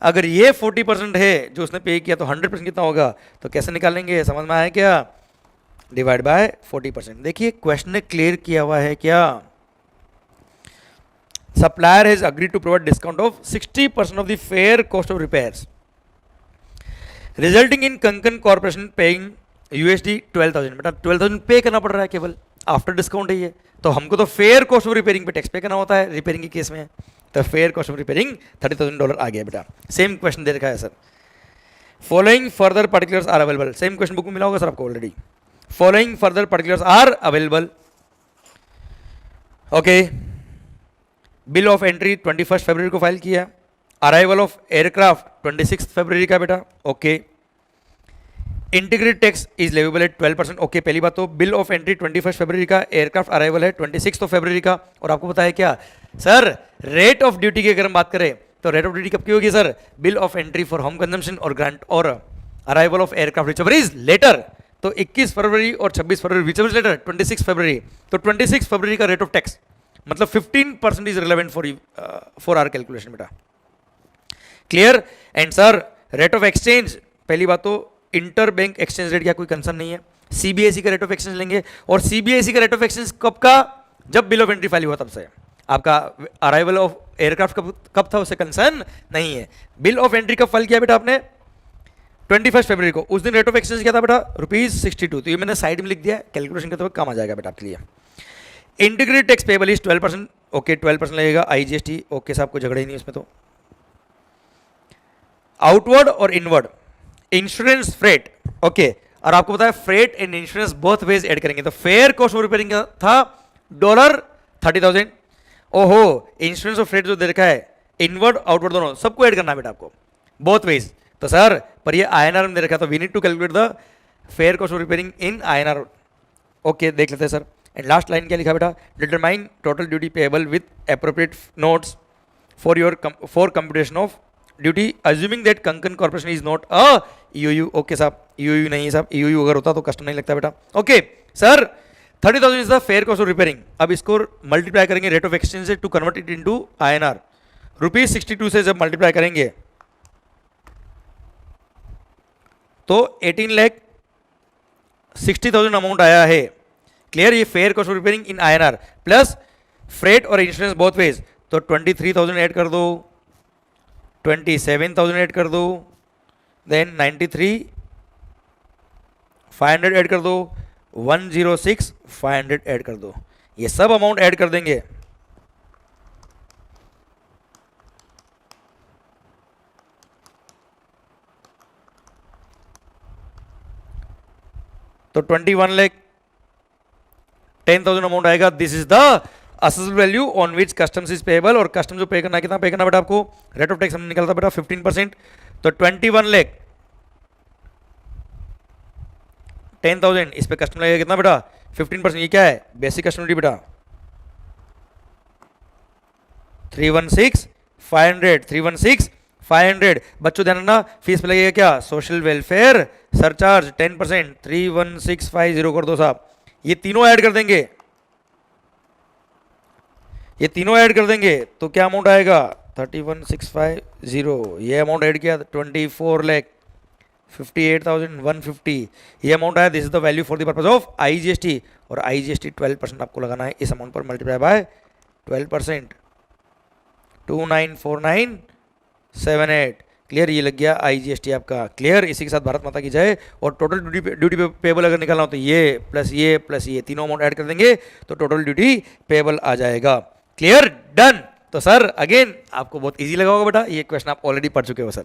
अगर ये 40% है जो उसने पे किया तो 100% कितना होगा, तो कैसे निकालेंगे, समझ में आया क्या, डिवाइड बाय 40%. देखिए क्वेश्चन ने क्लियर किया हुआ है क्या, supplier has agreed to provide discount of 60% of the fair cost of repairs resulting in Konkan corporation paying USD 12,000. बेटा 12,000 पे करना पड़ रहा है केवल, आफ्टर डिस्काउंट है ये, तो हमको तो फेयर कॉस्ट ऑफ रिपेयरिंग पे टैक्स पे करना होता है रिपेयरिंग के केस में. तो फेयर कॉस्ट ऑफ रिपेयरिंग $30,000 आ गया बेटा. सेम क्वेश्चन दे रखा है sir. Following further particulars are available, same question book में मिला होगा सर आपको already. Following further particulars are available. Okay, bill of entry 21 फरवरी को फाइल किया, अराइवल ऑफ एयरक्राफ्ट 26 फरवरी का बेटा. Okay, integrated tax is leviable at 12%. Okay, पहली बात तो बिल ऑफ एंट्री 21 फरवरी का, एयरक्राफ्ट अराइवल है 26 फरवरी का. और आपको पता है क्या सर, रेट ऑफ ड्यूटी की अगर हम बात करें तो रेट ऑफ ड्यूटी कब की होगी sir, bill of entry for home consumption और ग्रांट और arrival of aircraft whichever is later. तो 21 फरवरी और 26 फरवरी विचएवर इज लेटर 26 फरवरी. तो 26 फरवरी का रेट ऑफ टैक्स मतलब 15% is relevant for our calculation बेटा. Clear. And sir rate of exchange, पहली बात तो इंटर बैंक एक्सचेंज रेट का कोई कंसर्न नहीं है, CBSE का रेट ऑफ एक्सचेंज लेंगे. और CBSE का रेट ऑफ एक्सचेंज कब का, जब बिल ऑफ एंट्री फाइल हुआ तब से. आपका अराइवल ऑफ एयरक्राफ्ट कब था उससे कंसर्न नहीं है. बिल ऑफ एंट्री कब फाइल किया बेटा आपने, 21 फरवरी को, उस दिन रेट ऑफ एक्सचेंज क्या था बेटा, ₹62. तो ये मैंने साइड में लिख दिया, कैलकुलेशन करते हुए काम आ जाएगा बेटा आपके लिए. Integrated tax payable is 12%. Okay 12% लगेगा. IGST ओके साहब, कोई झगड़ा ही नहीं उसमें. तो आउटवर्ड और इनवर्ड इंश्योरेंस फ्रेट. ओके, और आपको पता है freight and insurance both veg add करेंगे. तो फेयर कॉस्ट ऑफ रिपेयरिंग का था $30,000. ओहो, इंश्योरेंस और फ्रेट जो दे रखा है, इनवर्ड आउटवर्ड दोनों सबको ऐड करना है बेटा आपको, बोथ वेज. तो सर पर ये INR में दे रखा है, तो we need to calculate the fair cost of repairing in INR. Okay देख लेते हैं सर. एंड लास्ट लाइन क्या लिखा बेटा, determine total duty payable with appropriate notes for computation of duty assuming that Konkan corporation is not a EOU. Okay साहब, EOU नहीं है साहब, EOU अगर होता तो कष्ट नहीं लगता बेटा. Okay sir 30,000 is the fair cost of repairing. अब इसको मल्टीप्लाई करेंगे रेट ऑफ एक्सचेंज से to convert it into INR. ₹62 से जब मल्टीप्लाई करेंगे तो 18,60,000 अमाउंट आया है. क्लियर. ये fair cost of repairing in INR plus freight और इंश्योरेंस बोथ वेज. तो 23,000 ऐड कर दो, 27,000 ऐड कर दो, देन 93,500 ऐड कर दो, 106,500 ऐड कर दो. ये सब अमाउंट ऐड कर देंगे. तो 21,10,000 अमाउंट आएगा. This is the assessed value on which customs is payable. और कस्टम जो पे करना है, कितना पे करना बेटा आपको, रेट ऑफ टैक्स हमने निकाला था बेटा 15%. तो 21,10,000 इस पे कस्टम लगेगा कितना बेटा, 15%. ये क्या है, बेसिक कस्टम ड्यूटी बेटा 316,500. बच्चों ध्यान रखना, फीस पे लगेगा क्या, सोशल वेलफेयर सरचार्ज 10%. 31650 कर दो साहब. ये तीनों ऐड कर देंगे, ये तीनों ऐड कर देंगे तो क्या अमाउंट आएगा, 31,650. ये अमाउंट ऐड किया 24,58,150. ये अमाउंट आया. This is the value for the purpose of IGST. और IGST 12% आपको लगाना है इस अमाउंट पर, मल्टीप्लाई बाय 12%. 294978. क्लियर, ये लग गया IGST आपका। क्लियर, इसी के साथ भारत माता की जय। और टोटल ड्यूटी पेबल अगर निकालना हो तो ये प्लस ये तीनों अमाउंट ऐड कर देंगे तो टोटल ड्यूटी पेबल आ जाएगा। Clear, done. तो सर अगेन आपको बहुत इजी लगा होगा बेटा, ये क्वेश्चन आप ऑलरेडी पढ़ चुके हो सर।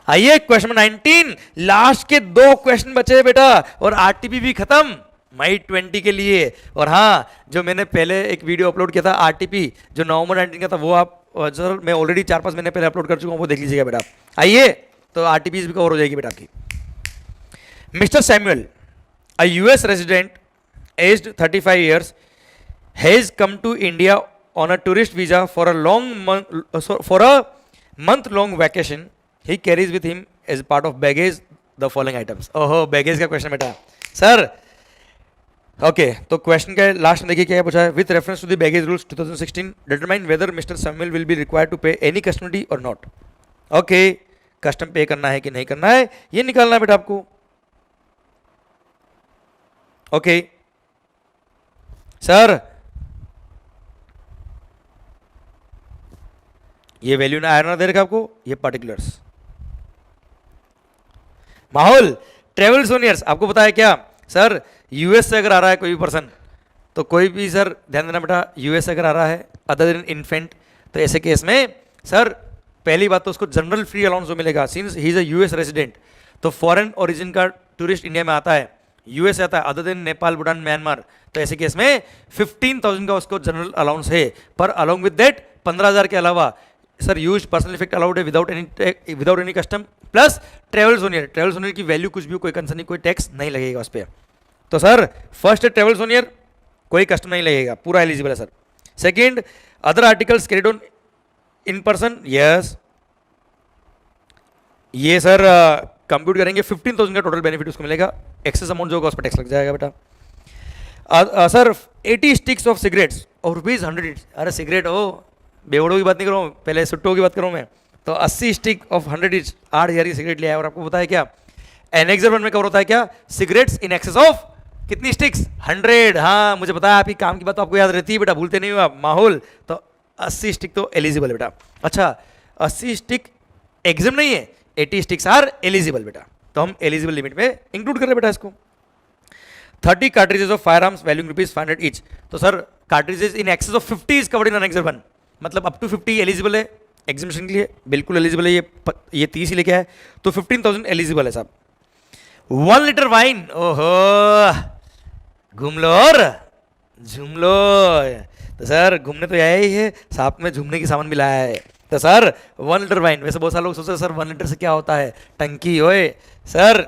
आइए क्वेश्चन नंबर 19, लास्ट के 2 क्वेश्चन बचे हैं बेटा और RTP भी खत्म मई 20 के लिए। और हाँ, जो मैंने पहले एक वीडियो अपलोड किया था RTP जो नवंबर 19 का था, वो आप सर मैं ऑलरेडी 4-5 महीने पहले अपलोड कर चुका हूँ, वो देख लीजिएगा बेटा। आइए तो RTP भी कवर हो जाएगी बेटा आपकी। Mister Samuel, a US resident aged 35 years has come to India on a tourist visa for a month long vacation. He carries with him as part of baggage the following items. ओहो, baggage का question बेटा sir. Okay, तो question का last में देखिए क्या पूछा है। With reference to the baggage rules 2016 determine whether mister Samuel will be required to pay any custom duty or not. Okay, custom pay करना है कि नहीं करना है ये निकालना है बेटा आपको। ओके सर, ये वैल्यू ना आयरन दे रखा आपको, ये पर्टिकुलर्स। माहौल, ट्रेवल सोनियर्स आपको पता है क्या सर, US से अगर आ रहा है कोई भी पर्सन, तो कोई भी सर ध्यान देना बेटा, US से अगर आ रहा है अदर देन इन्फेंट, तो ऐसे केस में सर पहली बात तो उसको जनरल फ्री अलाउंस जो मिलेगा, since he is a US resident. तो फॉरेन ओरिजिन का टूरिस्ट इंडिया में आता है, US आता है other than Nepal, Bhutan, Myanmar, तो ऐसे केस में 15,000 का उसको जनरल अलाउंस है। पर अलॉन्ग विद दैट 15,000 के अलावा sir used personal effect allowed है without any custom, plus travel souvenir की वैल्यू कुछ भी, कोई कंसर्न नहीं, कोई टैक्स नहीं लगेगा उस पर। तो सर फर्स्ट है ट्रेवल सोनियर, कोई कस्टम नहीं लगेगा, पूरा एलिजिबल है sir. Second, other articles carried on in person, yes, ये सर कंप्यूट करेंगे 15,000 का टोटल बेनिफिट उसको मिलेगा। एक्सेस अमाउंट जो होगा उस पर टैक्स लग जाएगा बेटा। सर 80 स्टिक्स ऑफ सिगरेट्स और ₹100। अरे सिगरेट हो, बेवड़ों की बात नहीं कर रहा हूँ, पहले सुट्टों की बात कर रहा हूँ मैं। तो 80 स्टिक ऑफ 100 each 8,000 की सिगरेट लिया है। और आपको पता है क्या एनेक्सर 1 में कवर होता है क्या, सिगरेट्स इन एक्सेस ऑफ कितनी स्टिक्स, 100। हाँ मुझे पता है, आपकी काम की बात तो आपको याद रहती है बेटा, भूलते नहीं हो आप। माहौल, तो 80 स्टिक तो एलिजिबल है बेटा। अच्छा 80 स्टिक एग्जाम नहीं है, 80 स्टिक्स आर एलिजिबल बेटा, तो हम एलिजिबल लिमिट में इंक्लूड कर रहे हैं बेटा इसको। 30 cartridges of fire arms value ₹500 each. तो sir cartridges in excess of 50 is covered in annexure 1, मतलब अप टू 50 एलिजिबल है एग्जामिनेशन के लिए, बिल्कुल एलिजिबल है। ये 30 ही लेके आए तो 15,000 एलिजिबल है साहब। 1 लीटर वाइन, ओहो घूम लो और झूम लो। तो सर घूमने तो आया ही है, साथ में झूमने की सामान भी लाया है। तो सर 1 लीटर वाइन, वैसे बहुत सारे लोग सोचते हैं सर 1 लीटर से क्या होता है, टंकी, ओए सर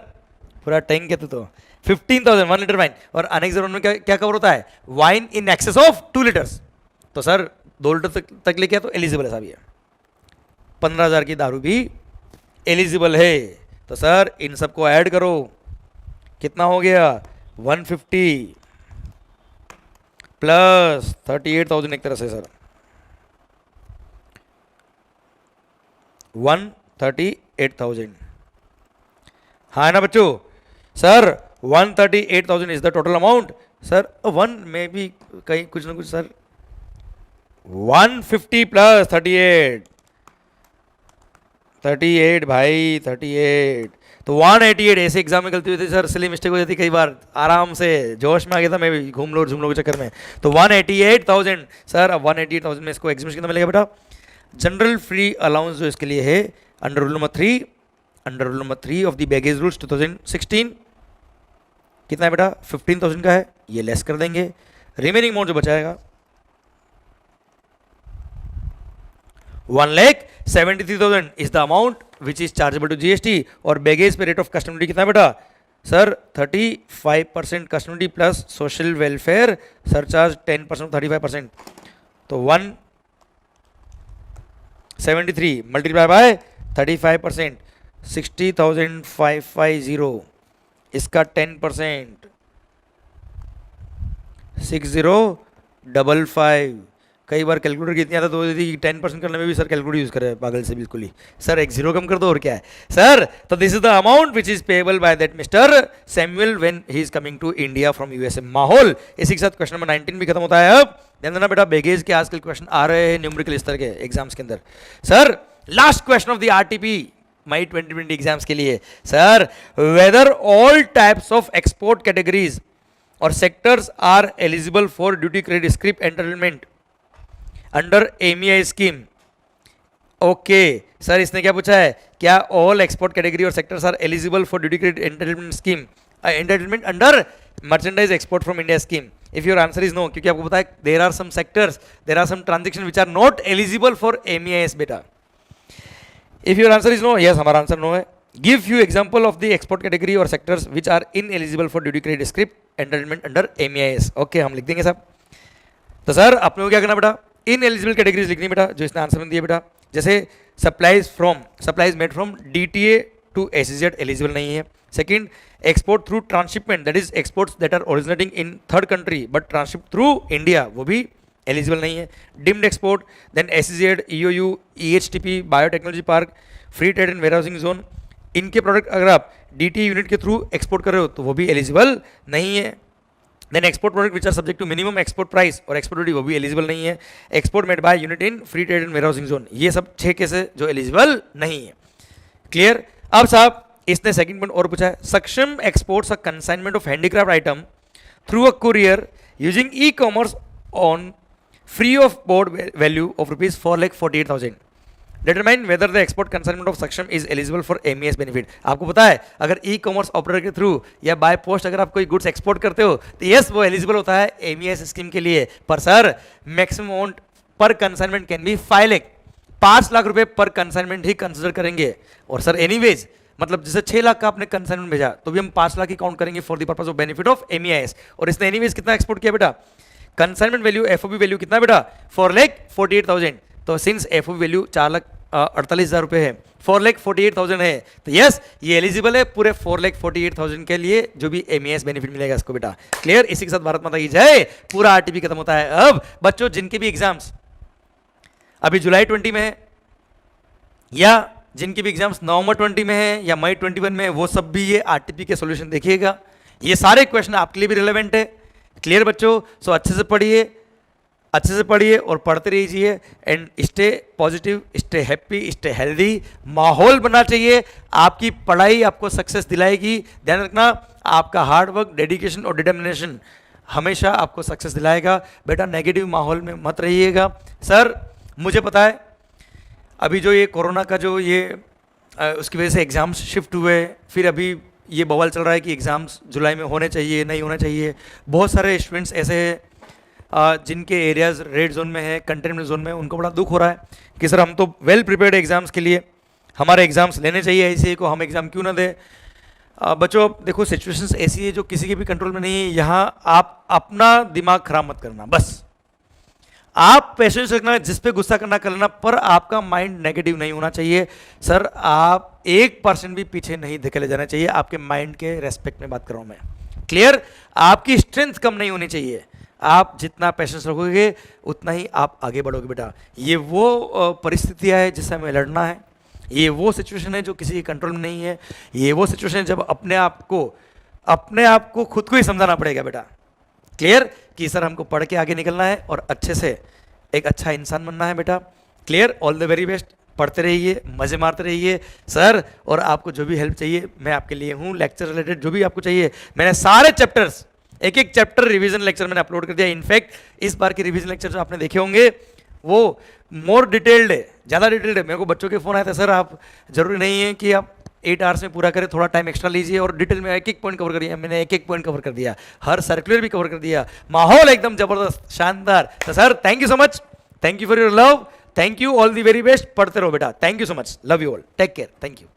पूरा टैंक है तो 15,000 1 लीटर वाइन। और अनेक्सर 1 में क्या कवर होता है, wine in excess of 2 litres. तो सर 2 लीटर तक लेके तो एलिजिबल है साहब। ये 15,000 की दारू भी एलिजिबल है। तो सर इन सबको ऐड करो, कितना हो गया 150 प्लस 38,000 एक तरह से सर 138,000। हाँ ना बच्चों, sir 138,000 is the total amount. Sir 1 में भी कहीं कुछ ना कुछ सर 150 प्लस 38 भाई 38, तो 188। ऐसे एग्जाम में गलती होती है सर, सिली मिस्टेक हो जाती है कई बार, आराम से जोश में आ गया था मैं भी, घूम लो के चक्कर में। तो 188,000 सर, अब 188,000 में इसको एग्जामिनेशन कितना मिलेगा बेटा, जनरल फ्री अलाउंस जो इसके लिए है under rule number 3 of the baggage rules 2016 कितना है बेटा 15,000 का है, ये लेस कर देंगे। रिमेनिंग अमाउंट जो बचाएगा 1,73,000 is the amount which is chargeable to GST। और बैगेज पे रेट ऑफ कस्टम ड्यूटी कितना बेटा sir 35% custom duty plus social welfare surcharge 10% 35%। तो 173 मल्टीप्लाई बाय 35% 60,550, इसका 10% 6055। कई बार कैलकुलेटर की इतनी आता तो 10% करने में भी सर कैलकुलेटर यूज करे पागल से बिल्कुल ही। सर एक जीरो कम कर दो और क्या है सर। तो this is the amount which is payable by that mister Samuel when he is coming to India from USA। माहौल, इसी के साथ क्वेश्चन नंबर 19 भी खत्म होता है। अब ध्यान देना बेटा, बैगेज के आजकल क्वेश्चन आ रहे हैं न्यूमेरिकल स्तर के एग्जाम्स के अंदर। Sir last question of the RTP May 2020 exams के लिए, sir whether all types of export categories और sectors are eligible for duty credit scrip entitlement under MEI scheme. Okay sir, इसने क्या पूछा है, क्या ऑल एक्सपोर्ट कैटेगरी और sectors are eligible for duty credit entitlement scheme entitlement under merchandise export from India scheme. If your answer is no, क्योंकि आपको पता है देर are some sectors, there are some transaction which are not eligible for MEIS बेटा। If your answer is no, yes हमारा answer no है। Give few example of the export category और sectors which are ineligible for duty credit scrip entitlement under MEIS. Okay हम लिख देंगे साहब। तो sir अपने को क्या करना बेटा, इन एलिजिबल कैटेगरीज लिखनी बेटा जो इसने आंसर में दिया बेटा। जैसे supplies made from DTA to SEZ eligible नहीं है। Second, export through transshipment, that is exports that are originating in third country but transship through India, वो भी एलिजिबल नहीं है। Deemed export, then SEZ, EOU, EHTP, biotechnology park, free trade and warehousing zone, इनके product अगर आप DTA unit के through export कर रहे हो तो वो भी एलिजिबल नहीं है। Then export product which are subject to minimum export price और एक्सपोर्ट ड्यूटी, वो भी एलिजिबल नहीं है। Export made by unit in free trade and warehousing zone, ये सब 6 केस है जो एलिजिबल नहीं है। क्लियर। अब साहब इसने सेकंड पॉइंट और पूछा है, Saksham exports a consignment of handicraft item through a courier using e commerce on free of board value of ₹4,48,000। Determine whether the export consignment of Saksham is eligible for MES benefit. आपको पता है अगर e commerce operator के through या by post अगर आप कोई goods export करते हो तो यस वो एलिजिबल होता है एमईएस स्कीम के लिए। पर सर मैक्सिमम अमाउंट पर consignment can be 5 lakh, 5 lakh रुपए पर कंसाइनमेंट ही कंसिडर करेंगे। और सर एनीवेज मतलब जैसे 6 लाख का आपने कंसाइनमेंट भेजा तो भी हम 5 लाख ही काउंट करेंगे for the purpose of benefit of MEIS. और इसने एनीवेज कितना एक्सपोर्ट किया बेटा, कंसाइनमेंट वैल्यू एफओबी वैल्यू कितना बेटा, 4,48,000। तो सिंस एफओबी वैल्यू 4,48,000 रुपए है, 4,48,000 है, तो यस ये एलिजिबल है पूरे 4,48,000 के लिए जो भी एमईएस बेनिफिट मिलेगा इसको बेटा। क्लियर। इसी के साथ भारत माता की जय, पूरा आरटीपी खत्म होता है। अब बच्चों जिनके भी एग्जाम्स अभी जुलाई 20 में है या जिनके भी एग्जाम्स नवंबर 20 में है या मई 21 में है, वो सब भी ये आरटीपी के सॉल्यूशन देखिएगा। ये सारे क्वेश्चन आपके लिए भी रिलेवेंट है। क्लियर बच्चों। सो अच्छे से पढ़िए और पढ़ते रहिए and stay positive, stay happy, stay healthy. माहौल बनना चाहिए, आपकी पढ़ाई आपको सक्सेस दिलाएगी। ध्यान रखना आपका हार्ड वर्क, डेडिकेशन और डिटर्मिनेशन हमेशा आपको सक्सेस दिलाएगा। बेटा नेगेटिव माहौल में मत रहिएगा। सर मुझे पता है अभी जो ये कोरोना का जो ये उसकी वजह से एग्ज़ाम्स शिफ्ट हुए, फिर अभी ये बवाल चल रहा है कि एग्ज़ाम्स जुलाई में होने चाहिए नहीं होने चाहिए। बहुत सारे स्टूडेंट्स ऐसे हैं जिनके एरियाज़ रेड जोन में है, कंटेनमेंट जोन में, उनको बड़ा दुख हो रहा है कि सर हम तो वेल प्रिपेयर्ड एग्ज़ाम्स के लिए, हमारे एग्ज़ाम्स लेने चाहिए ऐसे को हम एग्ज़ाम क्यों ना दें। बच्चों देखो सिचुएशंस ऐसी है जो किसी के भी कंट्रोल में नहीं है। यहाँ आप अपना दिमाग खराब मत करना, बस आप पेशेंस रखना, जिस पे गुस्सा करना कर लेना, पर आपका माइंड नेगेटिव नहीं होना चाहिए। सर आप 1% भी पीछे नहीं धकेले जाना चाहिए। आपके माइंड के रेस्पेक्ट में बात कर रहा हूँ मैं। क्लियर। आपकी स्ट्रेंथ कम नहीं होनी चाहिए। आप जितना पेशेंस रखोगे उतना ही आप आगे बढ़ोगे बेटा। ये वो परिस्थितियाँ है जिससे हमें लड़ना है। ये वो सिचुएशन है जो किसी के कंट्रोल में नहीं है। ये वो सिचुएशन है जब अपने आप को खुद को ही समझाना पड़ेगा बेटा। क्लियर कि सर हमको पढ़ के आगे निकलना है और अच्छे से एक अच्छा इंसान बनना है बेटा। Clear. All the very best. पढ़ते रहिए, मजे मारते रहिए सर। और आपको जो भी हेल्प चाहिए मैं आपके लिए हूँ। लेक्चर रिलेटेड जो भी आपको चाहिए, मैंने सारे चैप्टर्स एक चैप्टर रिवीजन लेक्चर मैंने अपलोड कर दिया। इनफैक्ट इस बार के रिवीजन लेक्चर जो आपने देखे होंगे वो मोर डिटेल्ड है, ज़्यादा डिटेल्ड है। मेरे को बच्चों के फ़ोन आए थे, सर आप जरूरी नहीं है कि आप 8 आवर्स में पूरा करें, थोड़ा टाइम एक्स्ट्रा लीजिए और डिटेल में एक पॉइंट कवर करिए। मैंने एक पॉइंट कवर कर दिया, हर सर्कुलर भी कवर कर दिया, माहौल एकदम जबरदस्त शानदार। तो sir thank you so much, thank you for your love, thank you, all the very best. पढ़ते रहो बेटा। Thank you so much, love you all, take care, thank you.